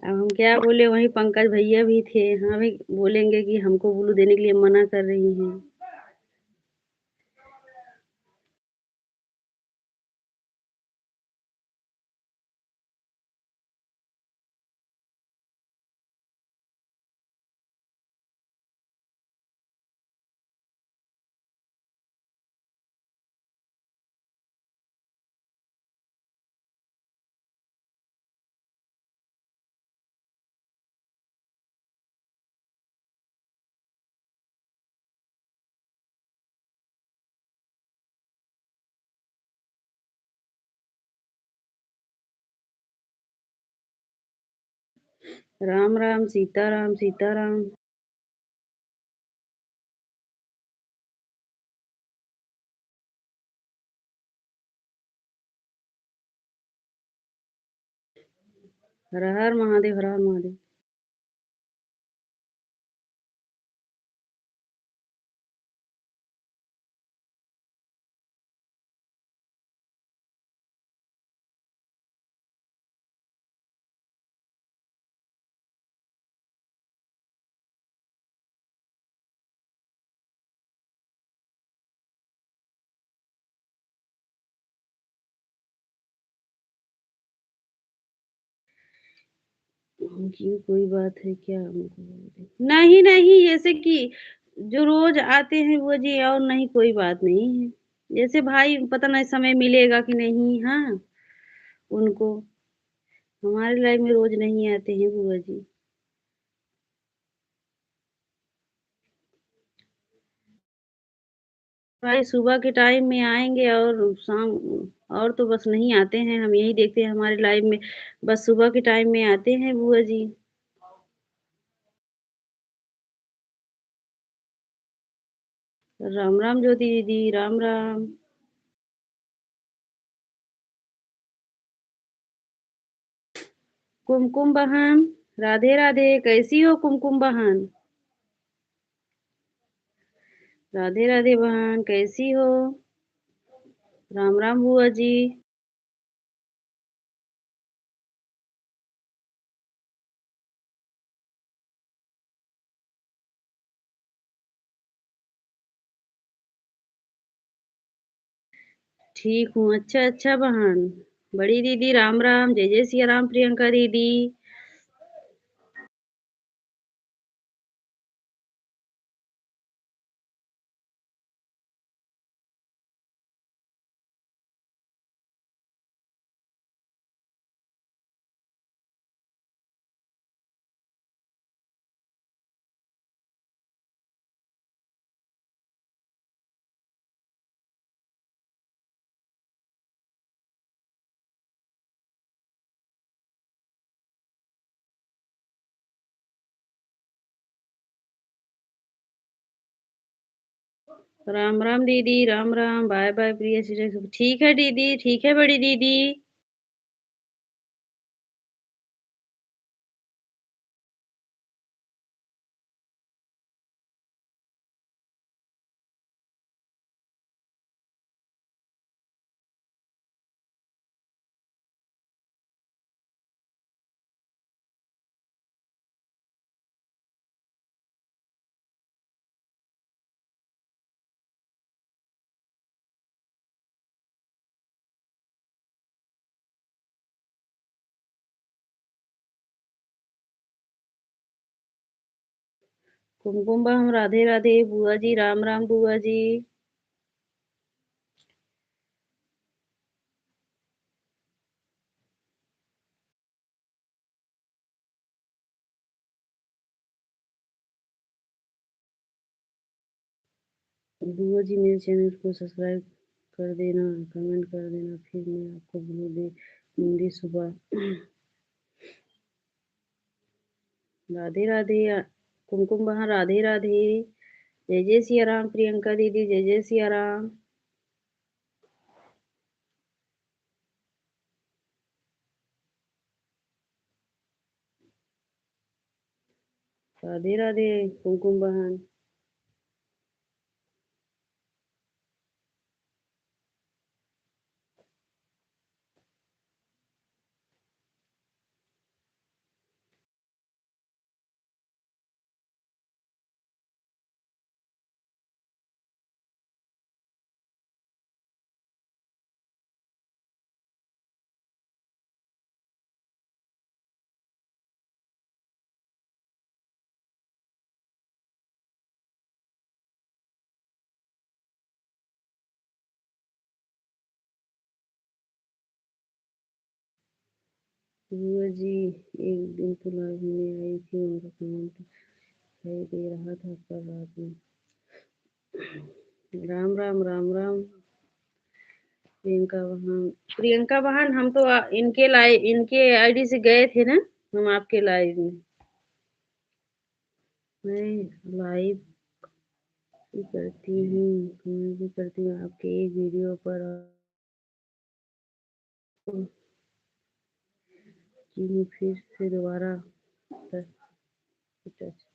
अब हम क्या बोले, वही पंकज भैया भी थे, हाँ भी बोलेंगे कि हमको ब्लू देने के लिए मना कर रही हैं। राम राम, सीताराम, सीताराम। हर हर महादेव, हर हर महादेव। क्यों, कोई बात है क्या हमको? नहीं नहीं, जैसे कि जो रोज आते हैं वो जी, और नहीं कोई बात नहीं है। जैसे भाई पता नहीं समय मिलेगा कि नहीं, हाँ उनको, हमारे लाइफ में रोज नहीं आते हैं बुआ जी। भाई सुबह के टाइम में आएंगे और शाम, और तो बस नहीं आते हैं, हम यही देखते हैं हमारे लाइफ में, बस सुबह के टाइम में आते हैं बुआ जी। राम राम ज्योति दीदी, राम राम। कुमकुम बहन, राधे राधे, कैसी हो कुमकुम बहन? राधे राधे बहन, कैसी हो? राम राम बुआ जी। ठीक हूँ, अच्छा अच्छा बहन। बड़ी दीदी राम राम, जय जय सिया राम, प्रियंका दीदी। राम राम दीदी, राम राम, बाय बाय प्रिय ठीक है दीदी, ठीक है बड़ी दीदी। कुमकुम बम राधे राधे, बुआ जी राम राम बुआ जी। बुआ जी मेरे चैनल को सब्सक्राइब कर देना, कमेंट कर देना, फिर मैं आपको ब्लू दे दूंगी सुबह। राधे राधे कुमकुम बहन, राधे राधे। जय जय सिया राम प्रियंका दीदी, जय जय सिया राम। राधे राधे कुमकुम बहन। बुआ जी एक दिन तो लाइव में आई थी, उनका कमेंट दिखाई दे रहा था कल रात में। राम राम राम राम प्रियंका बहन। प्रियंका बहन हम तो इनके आईडी से गए थे ना, हम आपके लाइव में। मैं लाइव भी करती हूँ, कमेंट भी करती हूँ आपके एक वीडियो पर। आपको जी मैं फिर से दोबारा टच।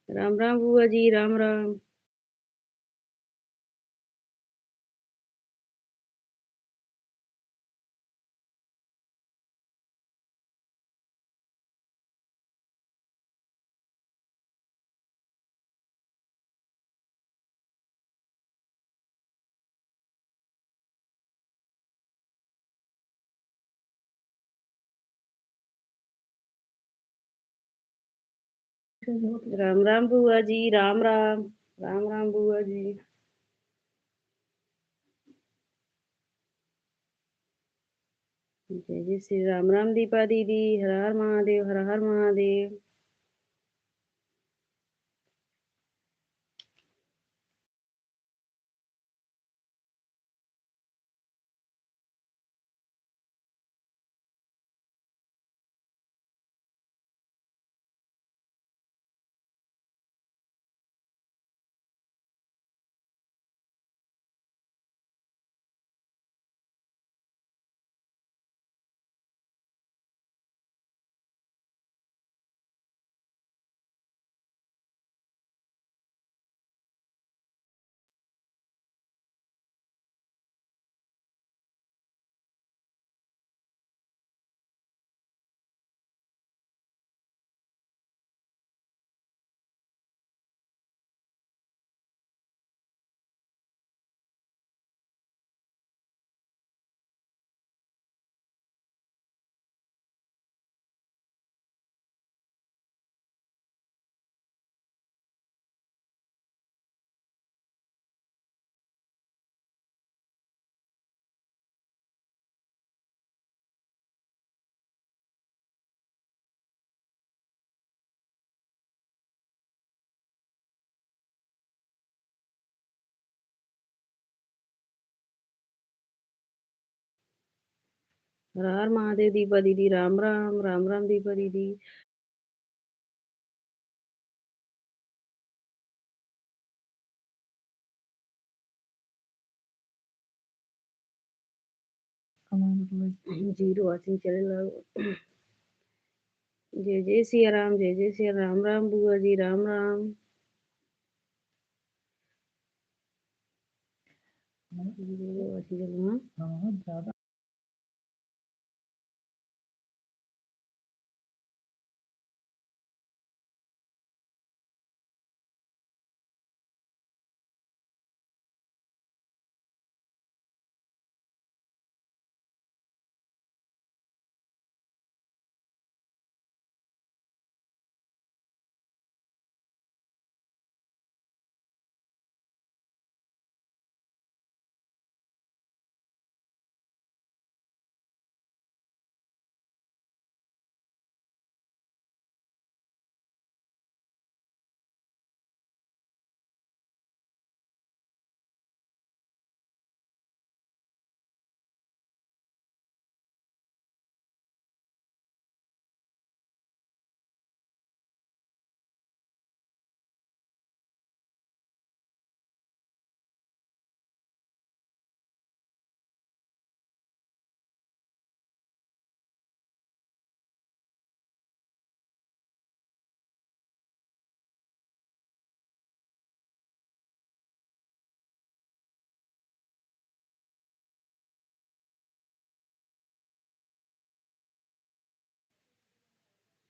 राम राम बुआ जी, राम राम। राम राम बुआ जी, राम राम। राम राम बुआ जी। जय जय श्री राम राम दीपा दीदी, हर हर महादेव, हर हर महादेव। हर हर महादेव दीपा दीदी, राम राम, राम राम दीपा दीदी। जीरो वाचिंग चले लग। जय जय सिया राम, जय जय सिया राम राम बुआ जी, राम राम। जीरो वाचिंग चले, हाँ।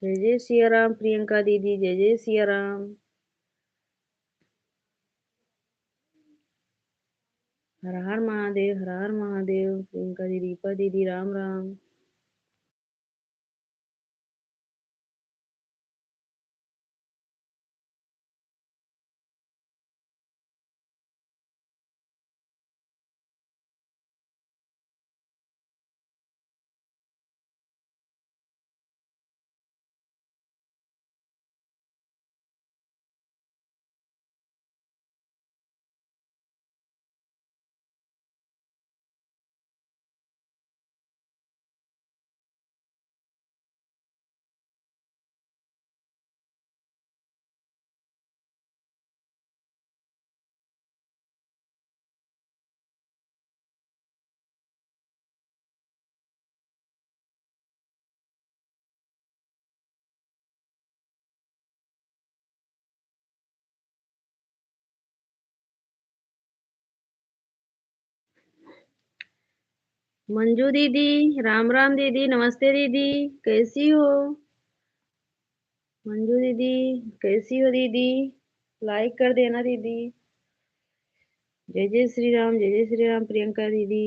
जय जय सिया राम प्रियंका दीदी, जय जय सिया राम। हर हर महादेव, हर हर महादेव, प्रियंका दीदी, दीपा दीदी, राम राम। मंजू दीदी, राम राम दीदी, नमस्ते दीदी, कैसी हो? मंजू दीदी, कैसी हो दीदी? लाइक कर देना दीदी। जय जय श्री राम, जय जय श्री राम प्रियंका दीदी।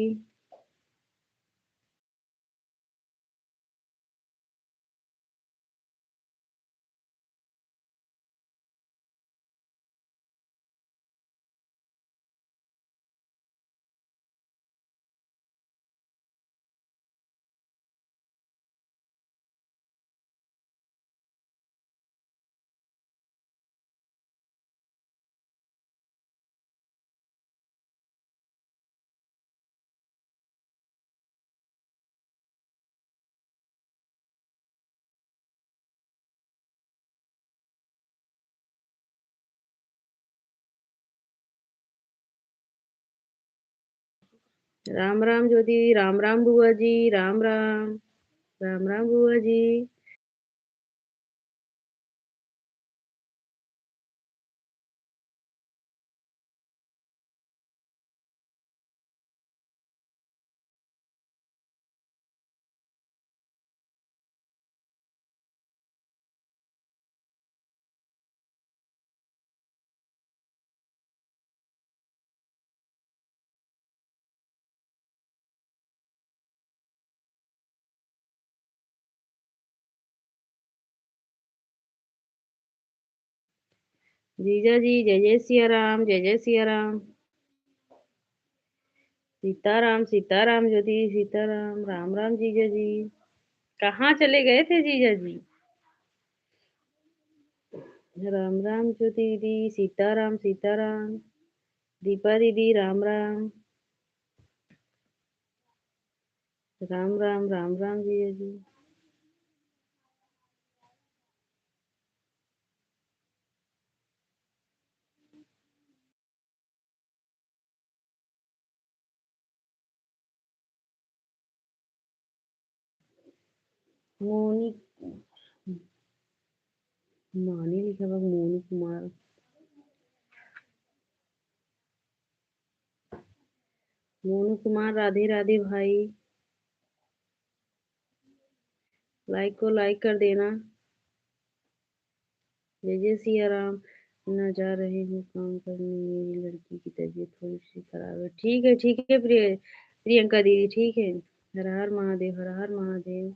राम राम ज्योति, राम राम बुआ जी, राम राम। राम राम बुआ जी। जीजा जी, जय जय सिया राम, जय जय सिया राम। सीताराम सीताराम ज्योति, सीताराम, राम राम जीजा जी। कहाँ चले गए थे जीजा जी? राम राम ज्योति दीदी, सीताराम सीताराम। दीपा दीदी, राम राम। राम राम राम राम जीजा जी। मोनी मानी लिखा हुआ मोनू कुमार। मोनू कुमार राधे राधे भाई। लाइक को लाइक कर देना। जय जय सिया राम। ना जा रहे हो काम करने, मेरी लड़की की तबीयत थोड़ी सी खराब है। ठीक है प्रियंका दीदी ठीक है। हर हर महादेव हर हर महादेव।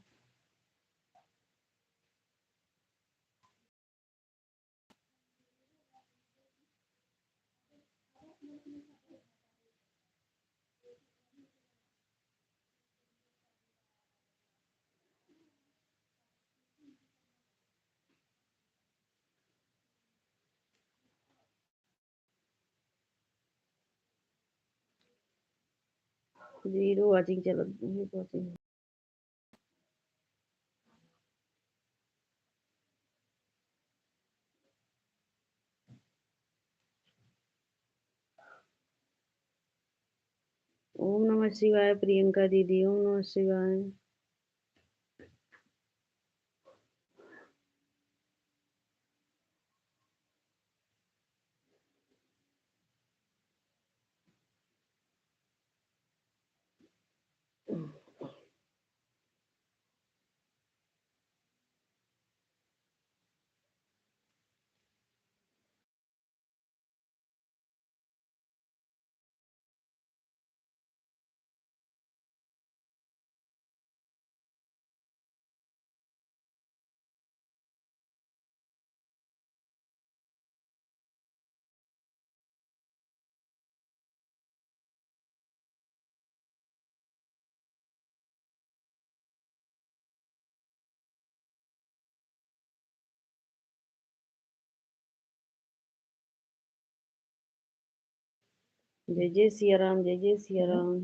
जीरो वाचिंग चलो वाचिंग। ओम नमः शिवाय प्रियंका दीदी। ओम नमः शिवाय। जय जय सिया राम जय जय सिया राम।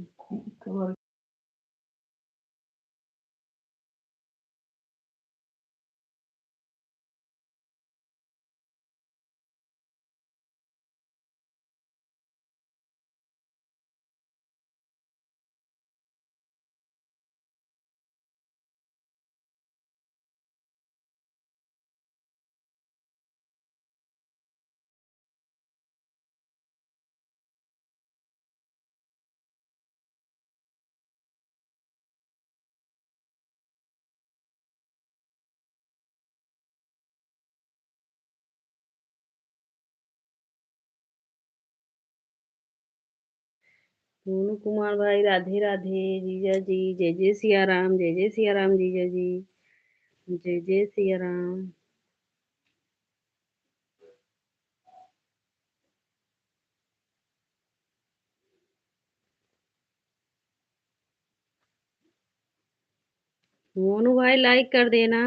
मोनू कुमार भाई राधे राधे जीजा जी। जय जय सिया राम जय जय सिया राम जीजा जी। जय जय सिया राम। मोनू भाई लाइक कर देना।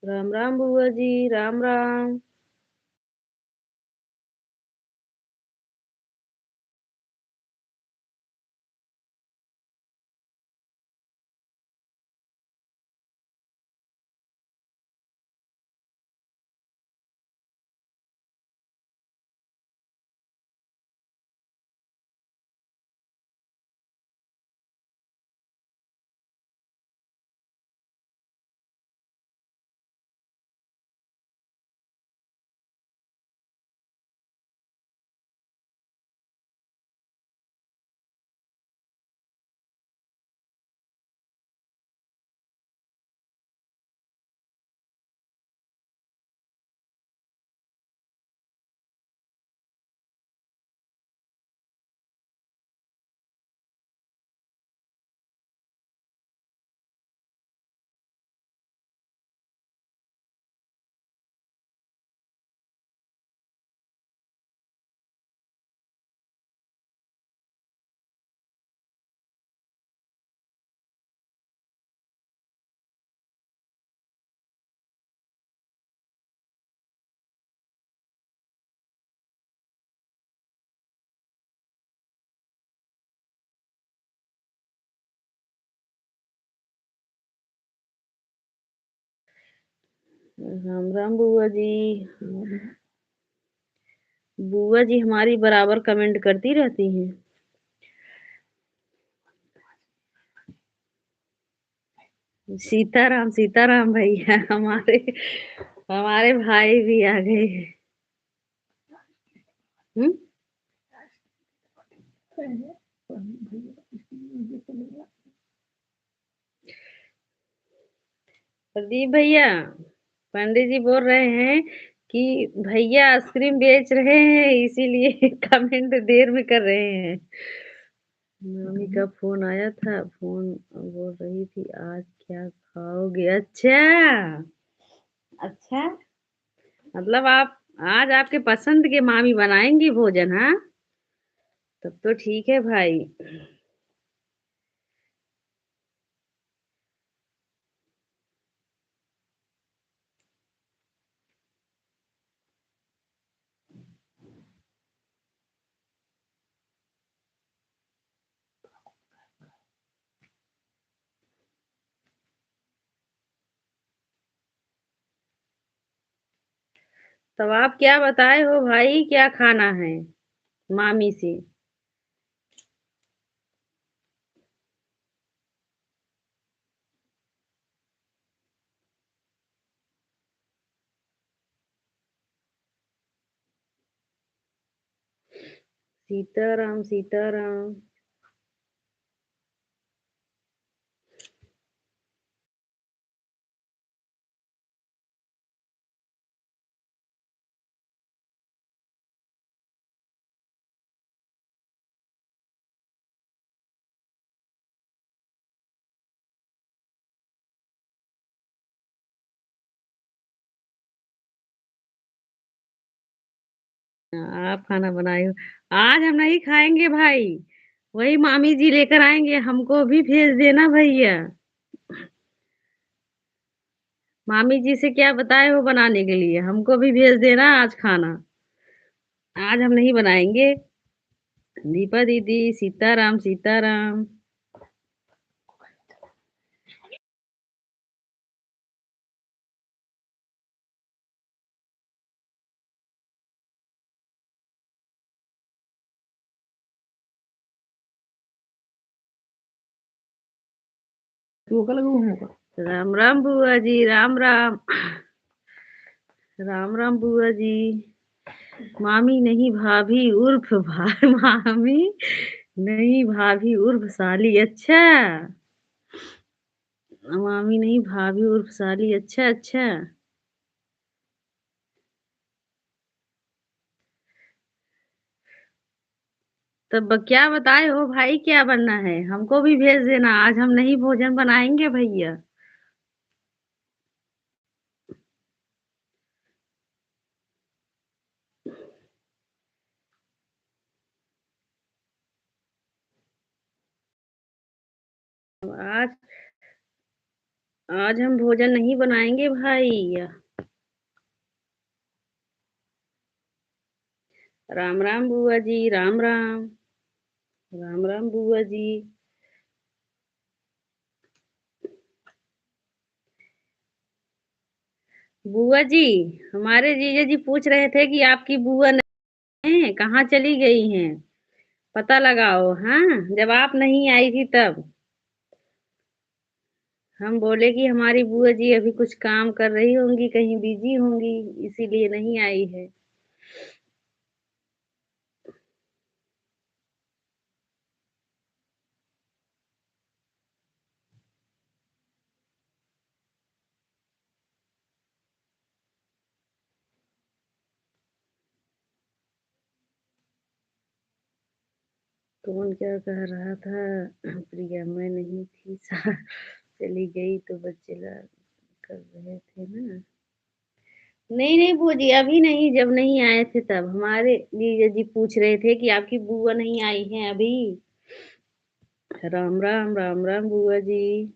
राम राम बुआ जी, राम राम। राम राम बुआ जी। बुआ जी हमारी बराबर कमेंट करती रहती हैं। सीताराम सीताराम भैया हमारे हमारे भाई भी आ गए हैं। हम्म। प्रदीप भैया, पंडित जी बोल रहे हैं कि भैया आइसक्रीम बेच रहे हैं, इसीलिए कमेंट देर में कर रहे हैं। मम्मी का फोन आया था, फोन बोल रही थी आज क्या खाओगे। अच्छा अच्छा, मतलब आप आज आपके पसंद के मामी बनाएंगी भोजन, हाँ? तब तो ठीक है भाई। तब आप क्या बताए हो भाई, क्या खाना है मामी से? सीताराम सीताराम। आप खाना बनाए हो? आज हम नहीं खाएंगे भाई, वही मामी जी लेकर आएंगे, हमको भी भेज देना भैया। मामी जी से क्या बताए हो बनाने के लिए, हमको भी भेज देना आज खाना। आज हम नहीं बनाएंगे। दीपा दीदी, सीताराम सीताराम। राम राम बुआ जी, राम राम। राम राम बुआ जी। मामी नहीं भाभी उर्फ मामी नहीं भाभी उर्फ साली। अच्छा, मामी नहीं भाभी उर्फ साली। अच्छा अच्छा। तब क्या बताए हो भाई, क्या बनना है? हमको भी भेज देना, आज हम नहीं भोजन बनाएंगे भैया। आज आज हम भोजन नहीं बनाएंगे भाई। राम राम बुआ जी, राम राम। राम राम बुआ जी। बुआ जी, हमारे जीजा जी पूछ रहे थे कि आपकी बुआ नहीं है, कहाँ चली गई हैं? पता लगाओ। हाँ, जब आप नहीं आई थी तब हम बोले कि हमारी बुआ जी अभी कुछ काम कर रही होंगी, कहीं बिजी होंगी, इसीलिए नहीं आई है। कौन क्या कह रहा था? प्रिया मैं नहीं थी चली गई तो बच्चे लोग कर रहे थे ना। नहीं नहीं बुआ जी, अभी नहीं, जब नहीं आए थे तब हमारे जीजा जी पूछ रहे थे कि आपकी बुआ नहीं आई हैं अभी। राम राम, राम राम बुआ जी।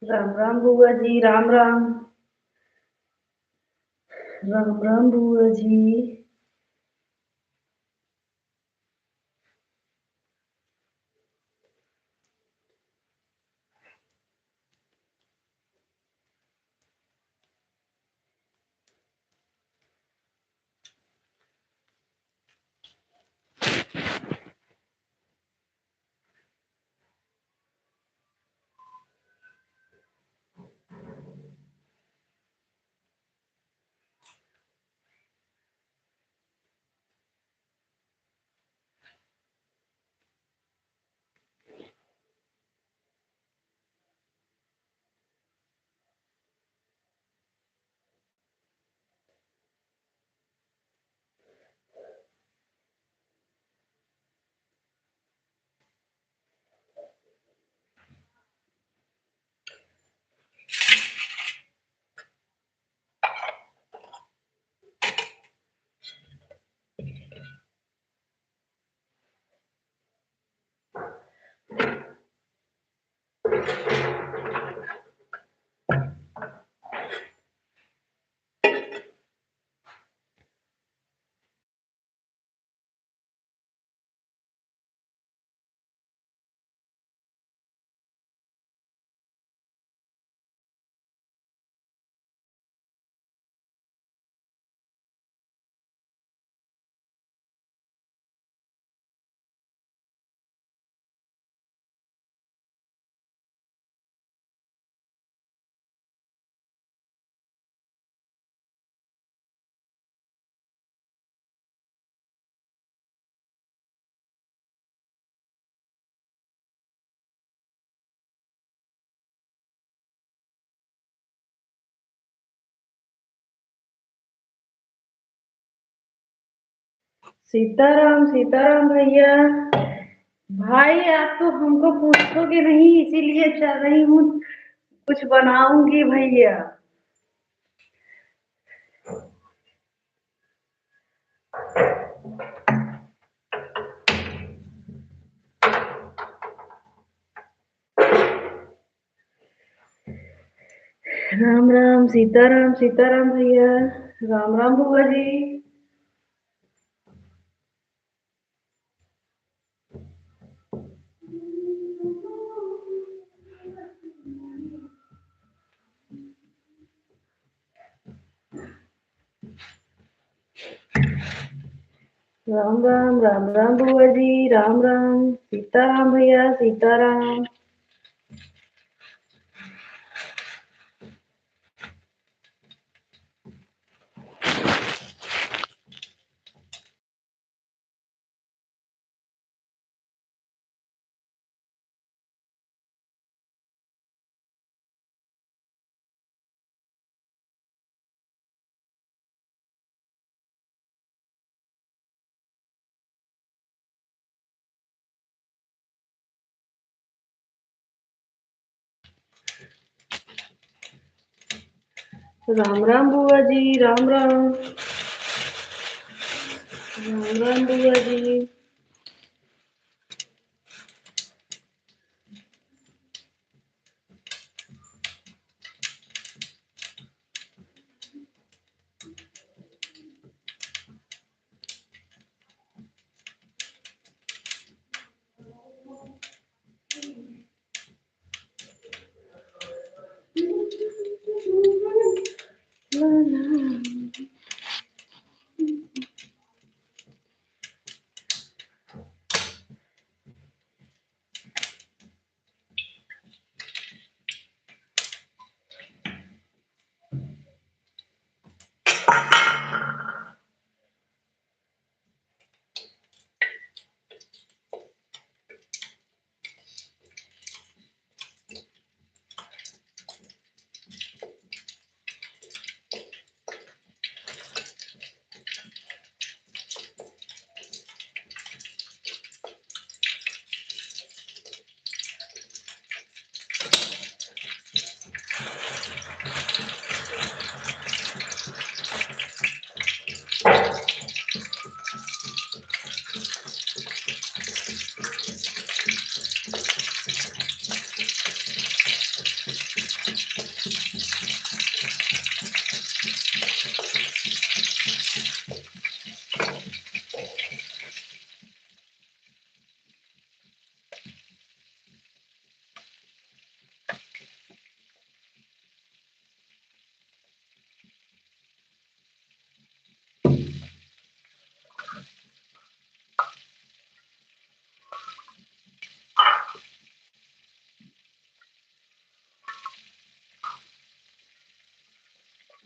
राम राम बुआ जी, राम राम। राम राम बुआ जी। सीताराम, सीताराम भैया। भाई आप तो हमको पूछोगे नहीं, इसीलिए चल रही हूँ, कुछ बनाऊंगी भैया। राम राम सीताराम सीताराम भैया। राम राम बुआ जी। राम राम बुआ जी। राम राम सीताराम भैया सीताराम। राम राम बुआ जी। राम राम। राम राम बुआ जी।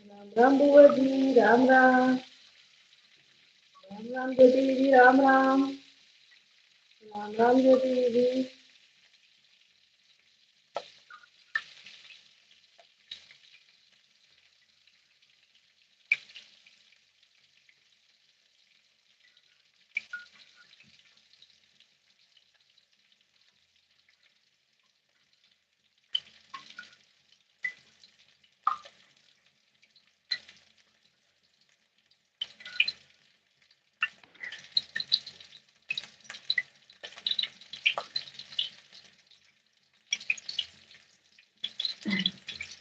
राम राम बुआ जी। राम राम। राम राम ज्योति दीदी। राम राम। राम राम ज्योति दीदी।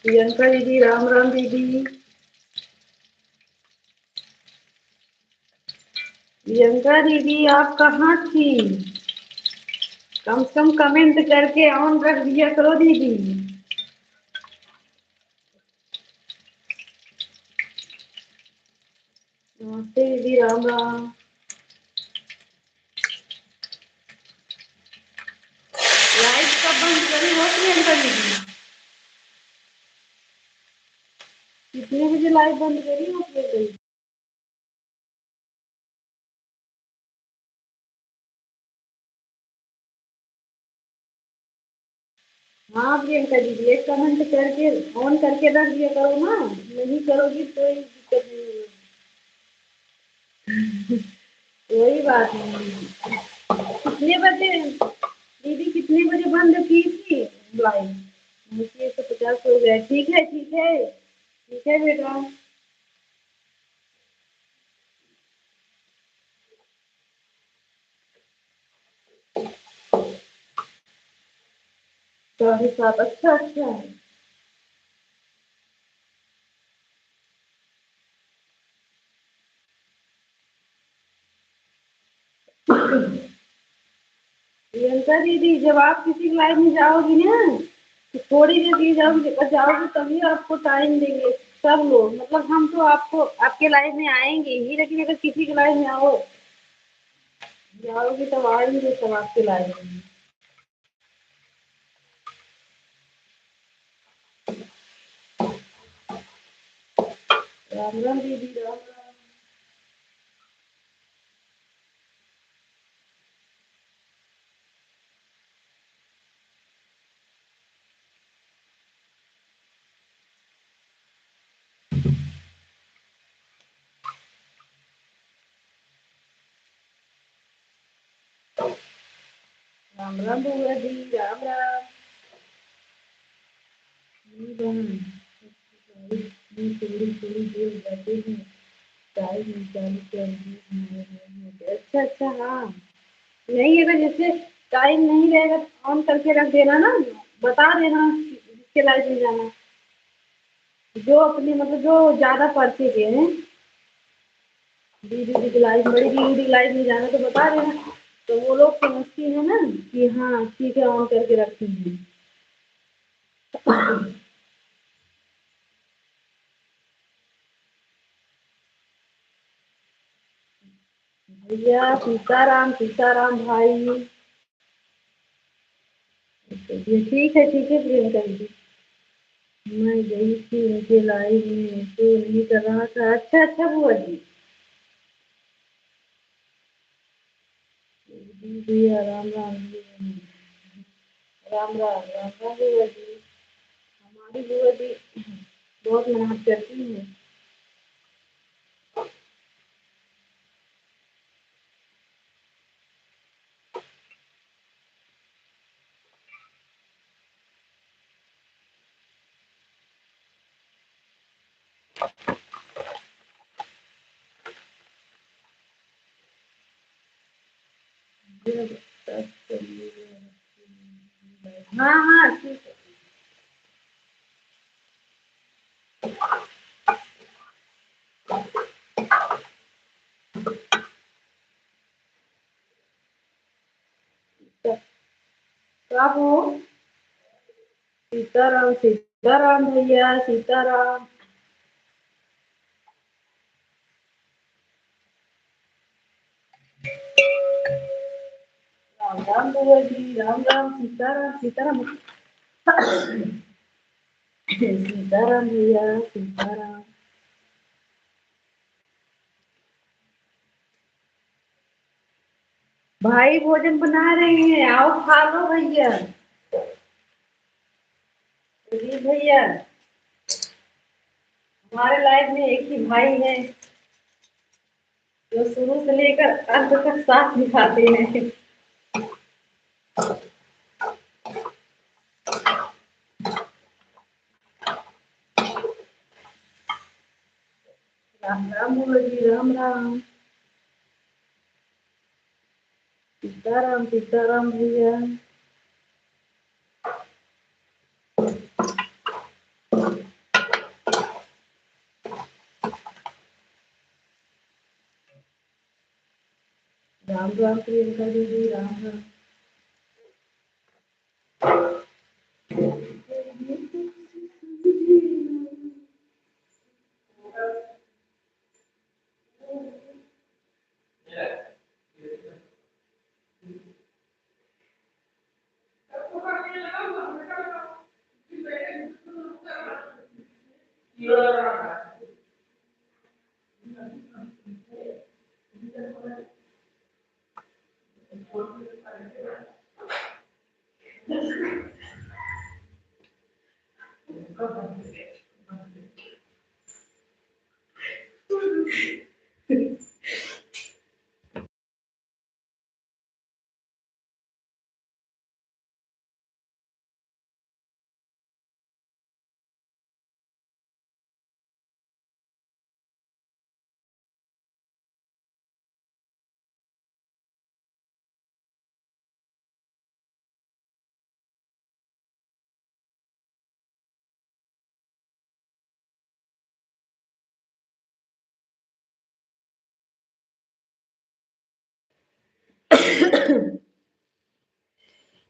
प्रियंका दीदी। राम राम दीदी। प्रियंका दीदी आप कहाँ थी? कम से कम कमेंट करके ऑन रख दिया करो दीदी। नमस्ते दीदी। राम राम। लाइट कब बंद करी हो प्रियंका दीदी? कितने बजे लाइट बंद करी हो प्रियंका दीदी? हाँ प्रियंका दीदी एक कमेंट करके ऑन करके रख दिया करो ना। नहीं करोगी तो कोई दिक्कत नहीं है। कोई बात नहीं। कितने बजे दीदी कितने बजे बंद की थी लाइट? मुझे 150 हो गया। ठीक है ठीक है। ठीक है बेटा। तो हिसाब अच्छा अच्छा है। देखा दीदी, जब आप किसी की लाइफ में जाओगी ना तो थोड़ी देर के लिए जाओगी, जाओगी तभी आपको टाइम देंगे सब लोग। मतलब हम तो आपको आपके लाइफ में आएंगे ही, लेकिन अगर किसी की लाइफ में जाओगी तब आएंगे सब आपके लाइफ में। राम राम दीदी, राम राम। राम राम बुआ जी, राम राम। जी बहन, थोड़ी थोड़ी देर जाते हैं, चाय चालू कर दी हमारे। अच्छा अच्छा, हाँ। नहीं, अगर जैसे टाइम नहीं रहेगा तो ऑन करके रख देना ना, बता देना जिसके लाइफ में जाना, जो अपनी मतलब जो ज्यादा पढ़ते गए हैं। दीदी की लाइफ, बड़ी दीदी की लाइफ में जाना तो बता देना, तो वो लोग समझती है ना कि हाँ ठीक है, ऑन करके रखती हैं। भैया सीताराम, सीताराम भाई। ठीक है प्रियंका दीदी। मैं गई थी उनके लाइव में तो नहीं कर रहा था। अच्छा अच्छा बुआ जी। जी भैया, राम राम जी। राम राम, राम राम बुआ जी। हमारी बुआ जी बहुत मेहनत करती है। हाँ हाँ ठीक है। आप हो? सीताराम, सीताराम भैया, सीताराम। राम राम बुआ जी, राम राम, सीताराम, सीताराम। सीताराम भैया, सीताराम। भाई भोजन बना रहे हैं, आओ खा लो भैया। जी भैया, हमारे लाइफ में एक ही भाई है जो शुरू से लेकर अंत तक साथ निभाते हैं। राम राम बुआ जी, राम राम। सीताराम, सीताराम भैया। राम राम प्रियंका दीदी, राम राम।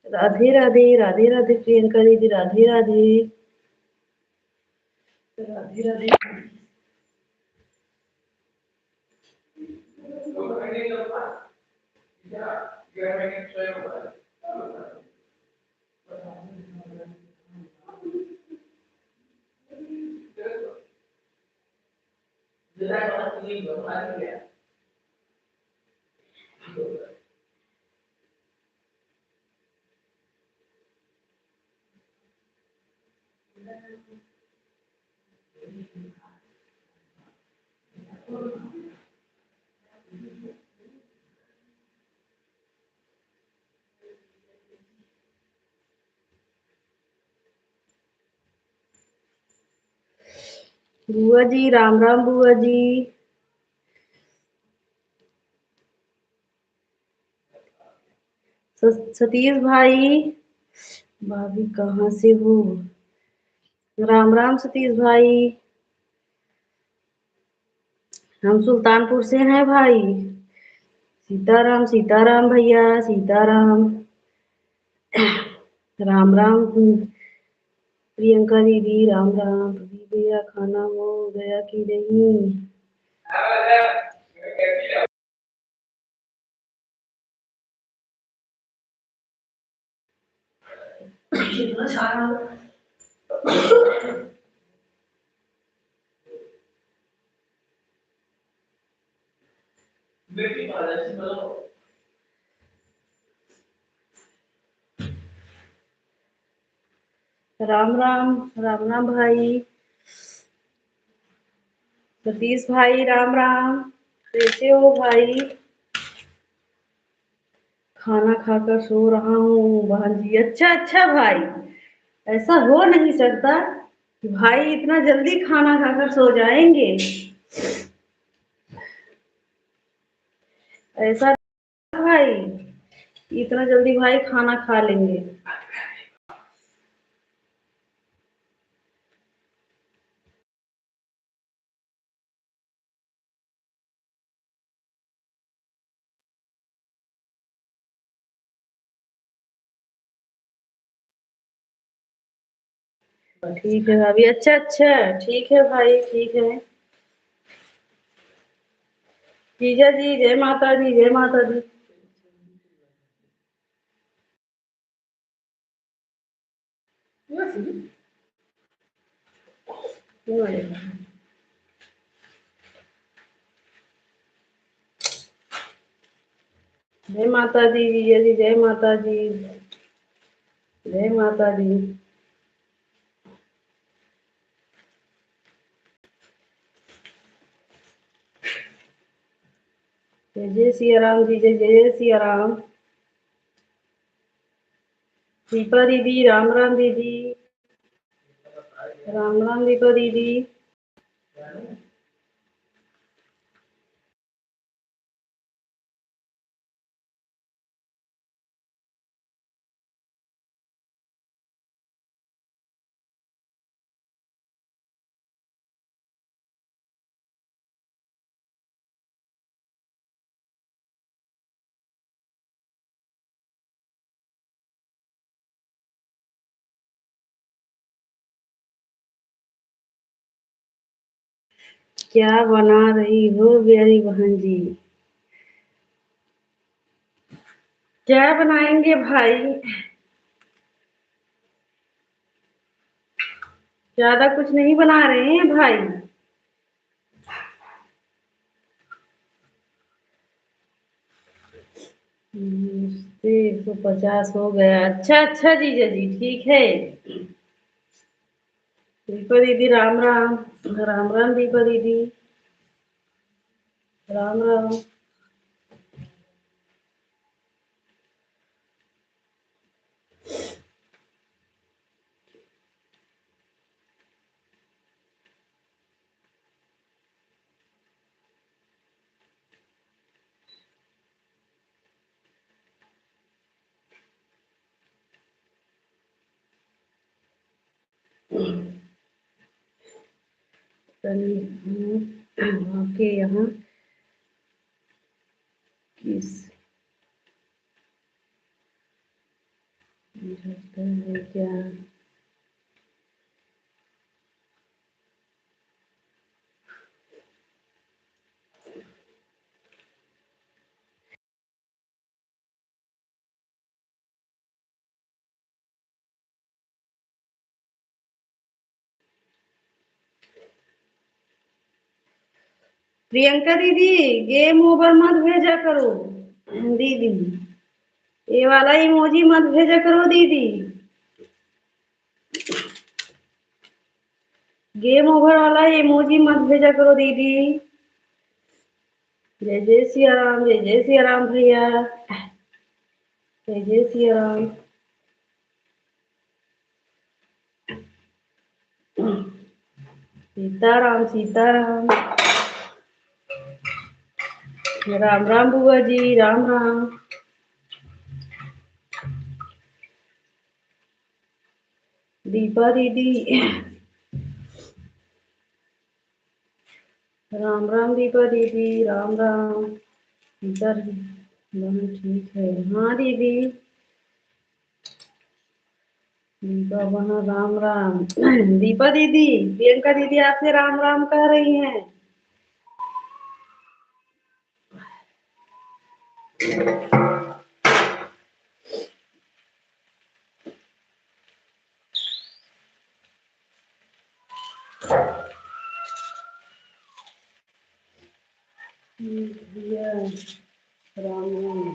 राधे राधे, राधे राधे प्रियंका दीदी, राधे राधे, राधे राधे। बुआ जी, राम राम बुआ जी। सतीश भाई, भाभी कहाँ से हो? राम राम सतीश भाई, हम सुल्तानपुर से हैं भाई। सीताराम सीताराम भैया, सीताराम। राम राम प्रियंका दीदी, राम राम। प्रदीप भैया, खाना हो गया कि नहीं? कितना सारा राम राम, राम राम भाई। सतीश भाई, राम राम। कैसे हो भाई? खाना खाकर सो रहा हूँ बहन जी। अच्छा अच्छा भाई, ऐसा हो नहीं सकता कि भाई इतना जल्दी खाना खाकर सो जाएंगे। ऐसा भाई, इतना जल्दी भाई खाना खा लेंगे? ठीक है भाभी। अच्छा अच्छा, ठीक है भाई, ठीक है। जीजा जी, जय माता दी, जय माता दी। जय माता दी जीजा जी, जय माता दी, जय माता दी। जय जय सिया राम जीजा, जय जय सिया राम। दीपा दीदी, राम राम दीदी, राम राम दीपा दीदी। क्या बना रही हो मेरी बहन जी? क्या बनाएंगे भाई? ज्यादा कुछ नहीं बना रहे हैं भाई। 150 हो गया। अच्छा अच्छा जीजा जी, ठीक है। दीपा दीदी, राम राम। राम राम दीपा दीदी, राम राम। आपके यहाँ किस प्रियंका दीदी गेम ओवर मत भेजा करो दीदी, ये वाला इमोजी मत भेजा करो दीदी। गेम ओवर वाला इमोजी मत भेजा करो दीदी। जय जय सिया राम, जय जय सिया राम भैया, जय जय सिया राम। सीताराम सीताराम। राम राम बुआ जी, राम राम। दीपा दीदी, राम राम दीपा दीदी, राम राम। इधर दोनों ठीक है। हाँ दीदी, दीपा बना राम राम। दीपा दीदी, प्रियंका दीदी आपसे राम राम कह रही हैं। भैया राम राम।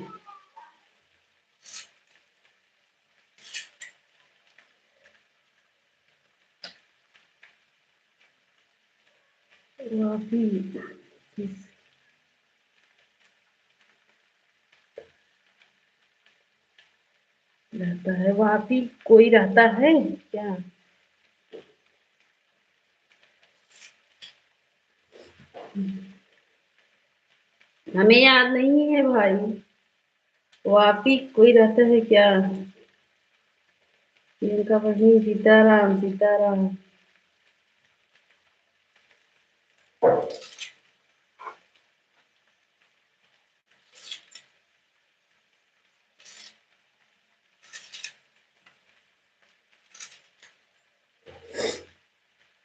वापी रहता है, वापी कोई रहता है क्या? हमें याद नहीं है भाई, वापी कोई रहता है क्या? इनका बहन सीताराम सीताराम।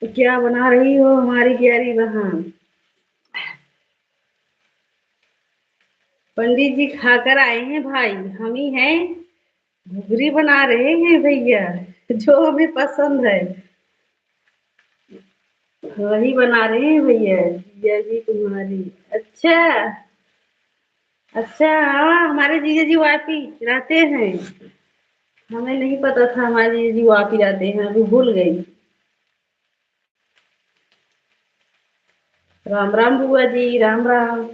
क्या बना रही हो हमारी प्यारी बहन? पंडित जी खाकर आए हैं भाई, हम ही हैं। घुघरी बना रहे हैं भैया, जो हमें पसंद है वही बना रहे हैं भैया। जीजा जी तुम्हारी, अच्छा अच्छा। हाँ हमारे जीजा जी वापी रहते हैं, हमें नहीं पता था हमारे जीजा जी वापी रहते हैं, अभी भूल गई। राम राम बुआ जी, राम राम।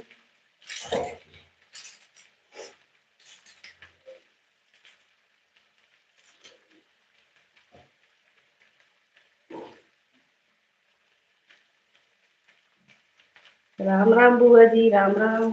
राम राम बुआ जी, राम राम।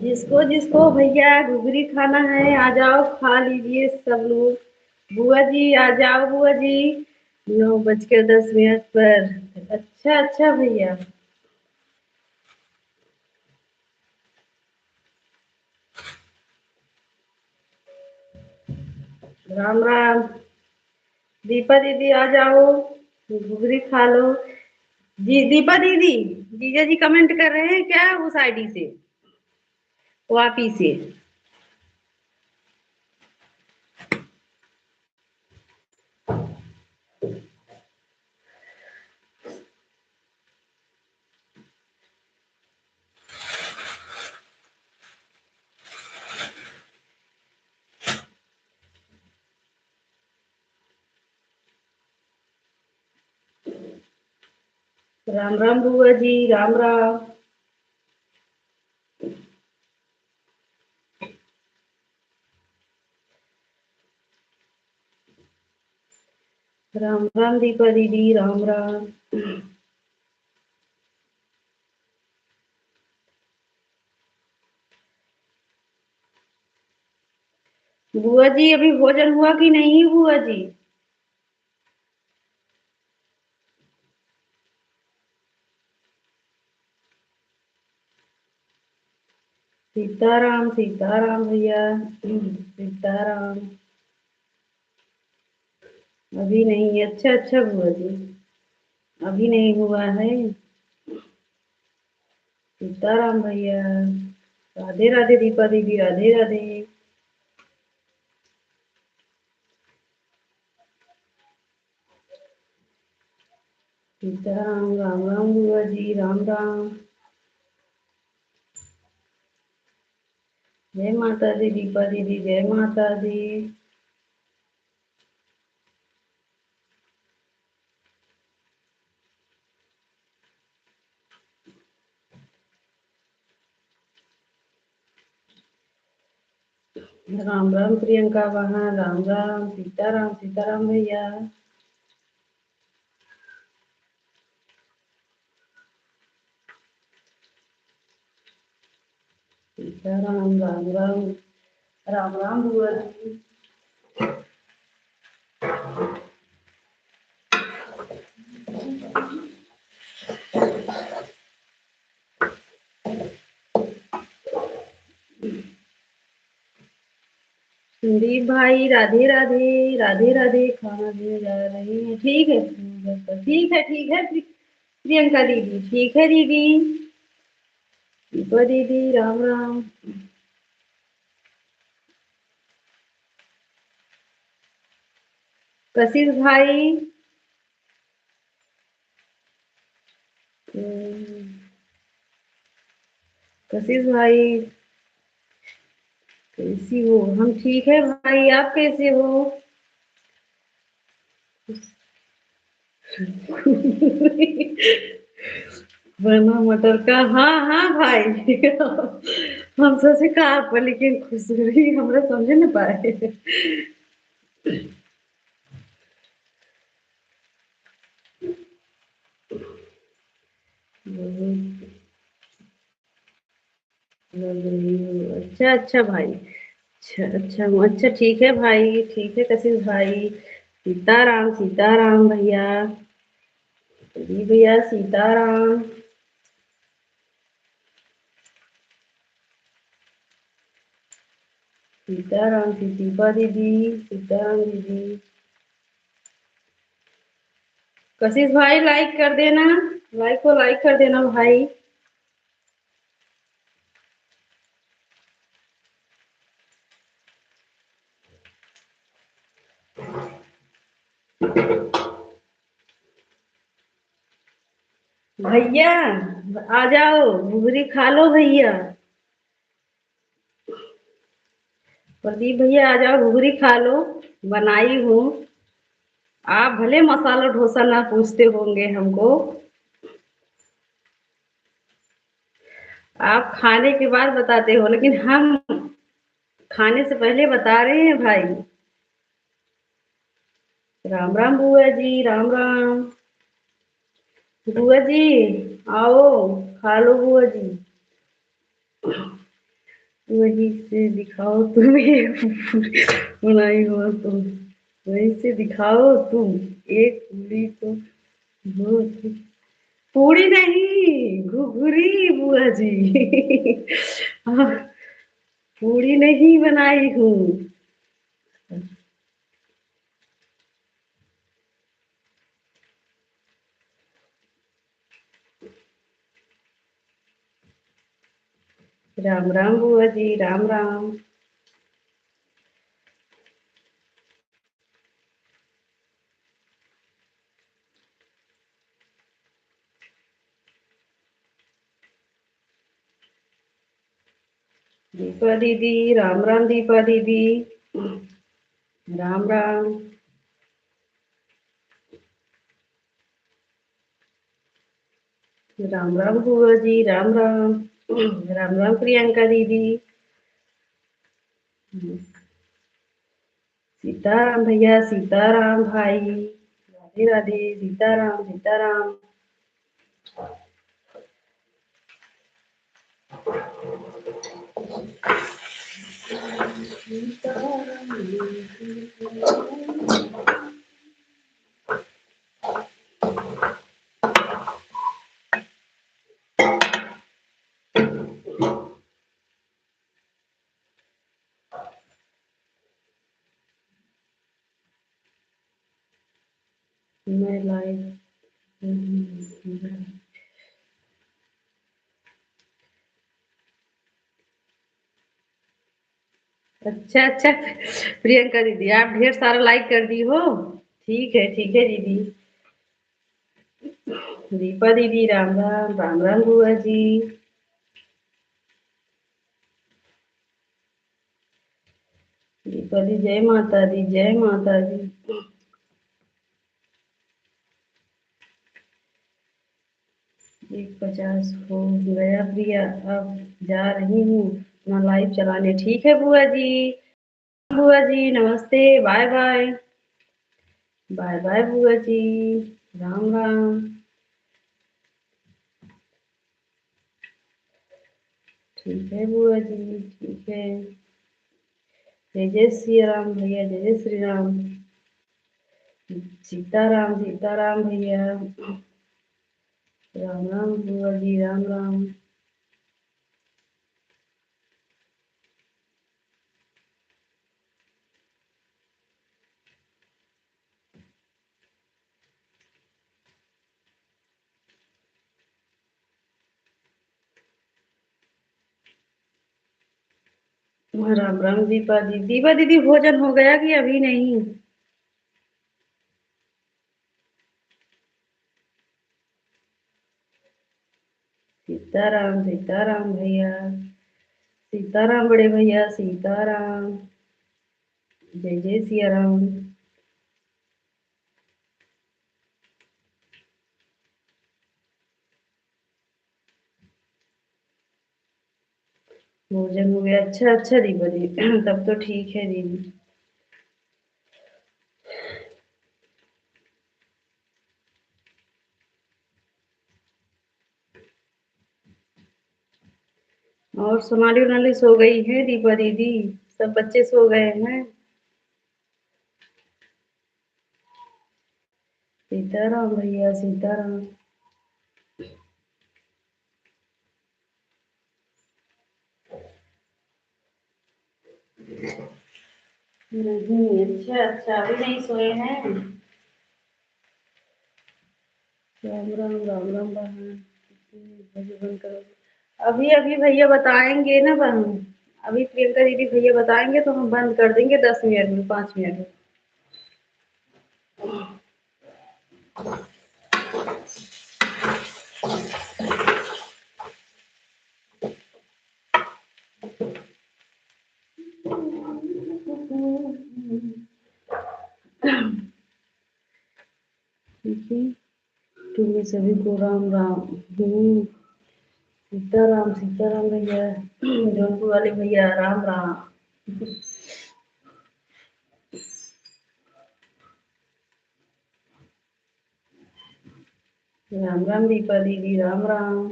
जिसको जिसको भैया घुघरी खाना है आ जाओ, खा लीजिए सब लोग। बुआ जी आ जाओ बुआ जी, 9:10 पर। अच्छा अच्छा भैया। राम राम। दीपा दीदी आ जाओ, घुघरी खा लो। जी दीपा दीदी, जीजा जी कमेंट कर रहे हैं क्या उस आईडी से, वापी से? राम राम बुआ जी, राम राम। राम राम दीपा दीदी, राम राम। बुआ जी अभी भोजन हुआ कि नहीं बुआ जी? सीताराम सीताराम भैया, सीताराम। अभी नहीं, अच्छा अच्छा बुआ जी। अभी नहीं हुआ है। सीताराम भैया। राधे राधे दीपा दीदी, राधे राधे। सीताराम, राम राम बुआ जी, राम राम। जय माता दी दीपा दीदी, जय माता दी। राम राम प्रियंका बहन, राम राम। सीताराम, सीताराम भैया। सीताराम, राम राम। राम राम बुआ जी। संदीप भाई, राधे राधे। राधे राधे। खाना दिए जा रहे हैं, ठीक है। ठीक है, ठीक है प्रियंका दीदी, ठीक है दीदी। दीपा दीदी, राम राम। कशिश भाई। हम्म, कशिश भाई, कैसी हो? हम ठीक है भाई, आप कैसे हो? बना मटर का, हाँ हाँ भाई। हम सोचे कहा पर, लेकिन खुशबू हमरा समझे न पाए। अच्छा अच्छा भाई। अच्छा अच्छा अच्छा, ठीक है भाई, ठीक है कशिश भाई। सीताराम, सीताराम भैया। जी भैया, सीताराम। सीताराम की दीपा दीदी, सीताराम दीदी। कशिश भाई लाइक कर देना, लाइक को लाइक कर देना भाई। भैया आ जाओ, भुगरी खा लो भैया। प्रदीप भैया आ जाओ, भुगरी खा लो। बनाई हूँ। आप भले मसाला डोसा ना पूछते होंगे हमको। आप खाने के बाद बताते हो, लेकिन हम खाने से पहले बता रहे हैं भाई। राम राम बुआ जी, राम राम। बुआ जी आओ, खा लो बुआ जी। वही से दिखाओ तुम, एक बनाई हो तुम। वही से दिखाओ तुम। एक पूरी तो दो थी। पूरी नहीं, घुघरी बुआ जी। हाँ, पूरी नहीं बनाई हूँ। राम राम बुआ जी, राम राम। दीपा दीदी, राम राम दीपा दीदी। राम राम। राम राम बुआ जी, राम राम। राम राम प्रियंका दीदी। सीताराम भैया, सीताराम भाई। राधे राधे, सीताराम, सीताराम। मैं लाइव अच्छा अच्छा, प्रियंका दीदी आप ढेर सारा लाइक कर दी हो। ठीक है दीदी। दीपा दीदी राम राम, राम राम बुआ जी। दीपा दी जय माता दी, जय माता दी। 1:50 हो गया प्रिया, अब जा रही हूँ अपना लाइव चलाने। ठीक है बुआ जी। बुआ जी नमस्ते, बाय बाय। बाय बाय बुआ जी, राम राम। ठीक है बुआ जी, ठीक है। जय जय श्री राम भैया, जय जय श्री राम। सीताराम सीताराम भैया। राम राम बुआ जी, राम राम। राम राम दीपा दीदी। दीपा दीदी भोजन हो गया कि अभी नहीं? सीताराम सीताराम भैया। सीताराम बड़े भैया, सीताराम। जय जय सिया राम। भोजन हो गया, अच्छा अच्छा दीपा दीदी, तब तो ठीक है दीदी। और सोनाली ओनाली सो गई है दीपा दीदी? सब बच्चे सो गए हैं? सीताराम भैया, सीताराम। नहीं, अच्छा अच्छा, अभी नहीं सोए हैं। राम राम, राम राम बहन। भजन करो। अभी अभी भैया बताएंगे ना बहन। अभी प्रियंका दीदी भैया बताएंगे तो हम बंद कर देंगे 10 मिनट में, 5 मिनट में। ठीक है। तुम्हें सभी को राम राम। सीताराम सीताराम भैया। जौनपुर वाले भैया राम राम। राम राम दीपा दीदी, राम राम।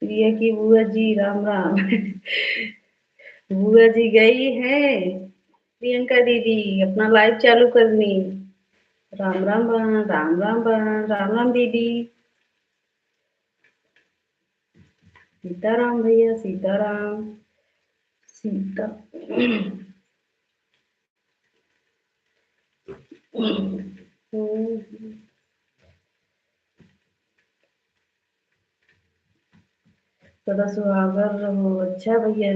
प्रिया की बुआ जी, राम राम। बुआ जी गई है प्रियंका दीदी अपना लाइव चालू करनी। राम राम बहन, राम राम बहन, राम राम दीदी। सीताराम भैया, सीताराम। सीता। सदा सुहागर रहो, अच्छा भैया।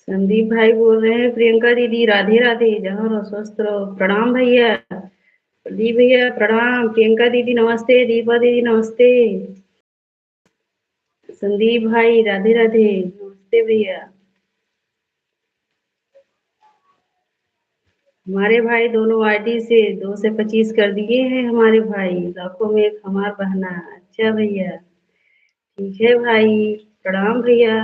संदीप भाई बोल रहे हैं प्रियंका दीदी राधे राधे, जहाँ रहो स्वस्थ रहो। प्रणाम भैया। दी भैया प्रणाम। प्रियंका दीदी नमस्ते, दीपा दीदी नमस्ते। संदीप भाई राधे राधे, नमस्ते भैया। हमारे भाई दोनों आईडी से 2 से 25 कर दिए हैं हमारे भाई, लाखों में एक हमार बहना। अच्छा भैया, ठीक है भाई। प्रणाम भैया।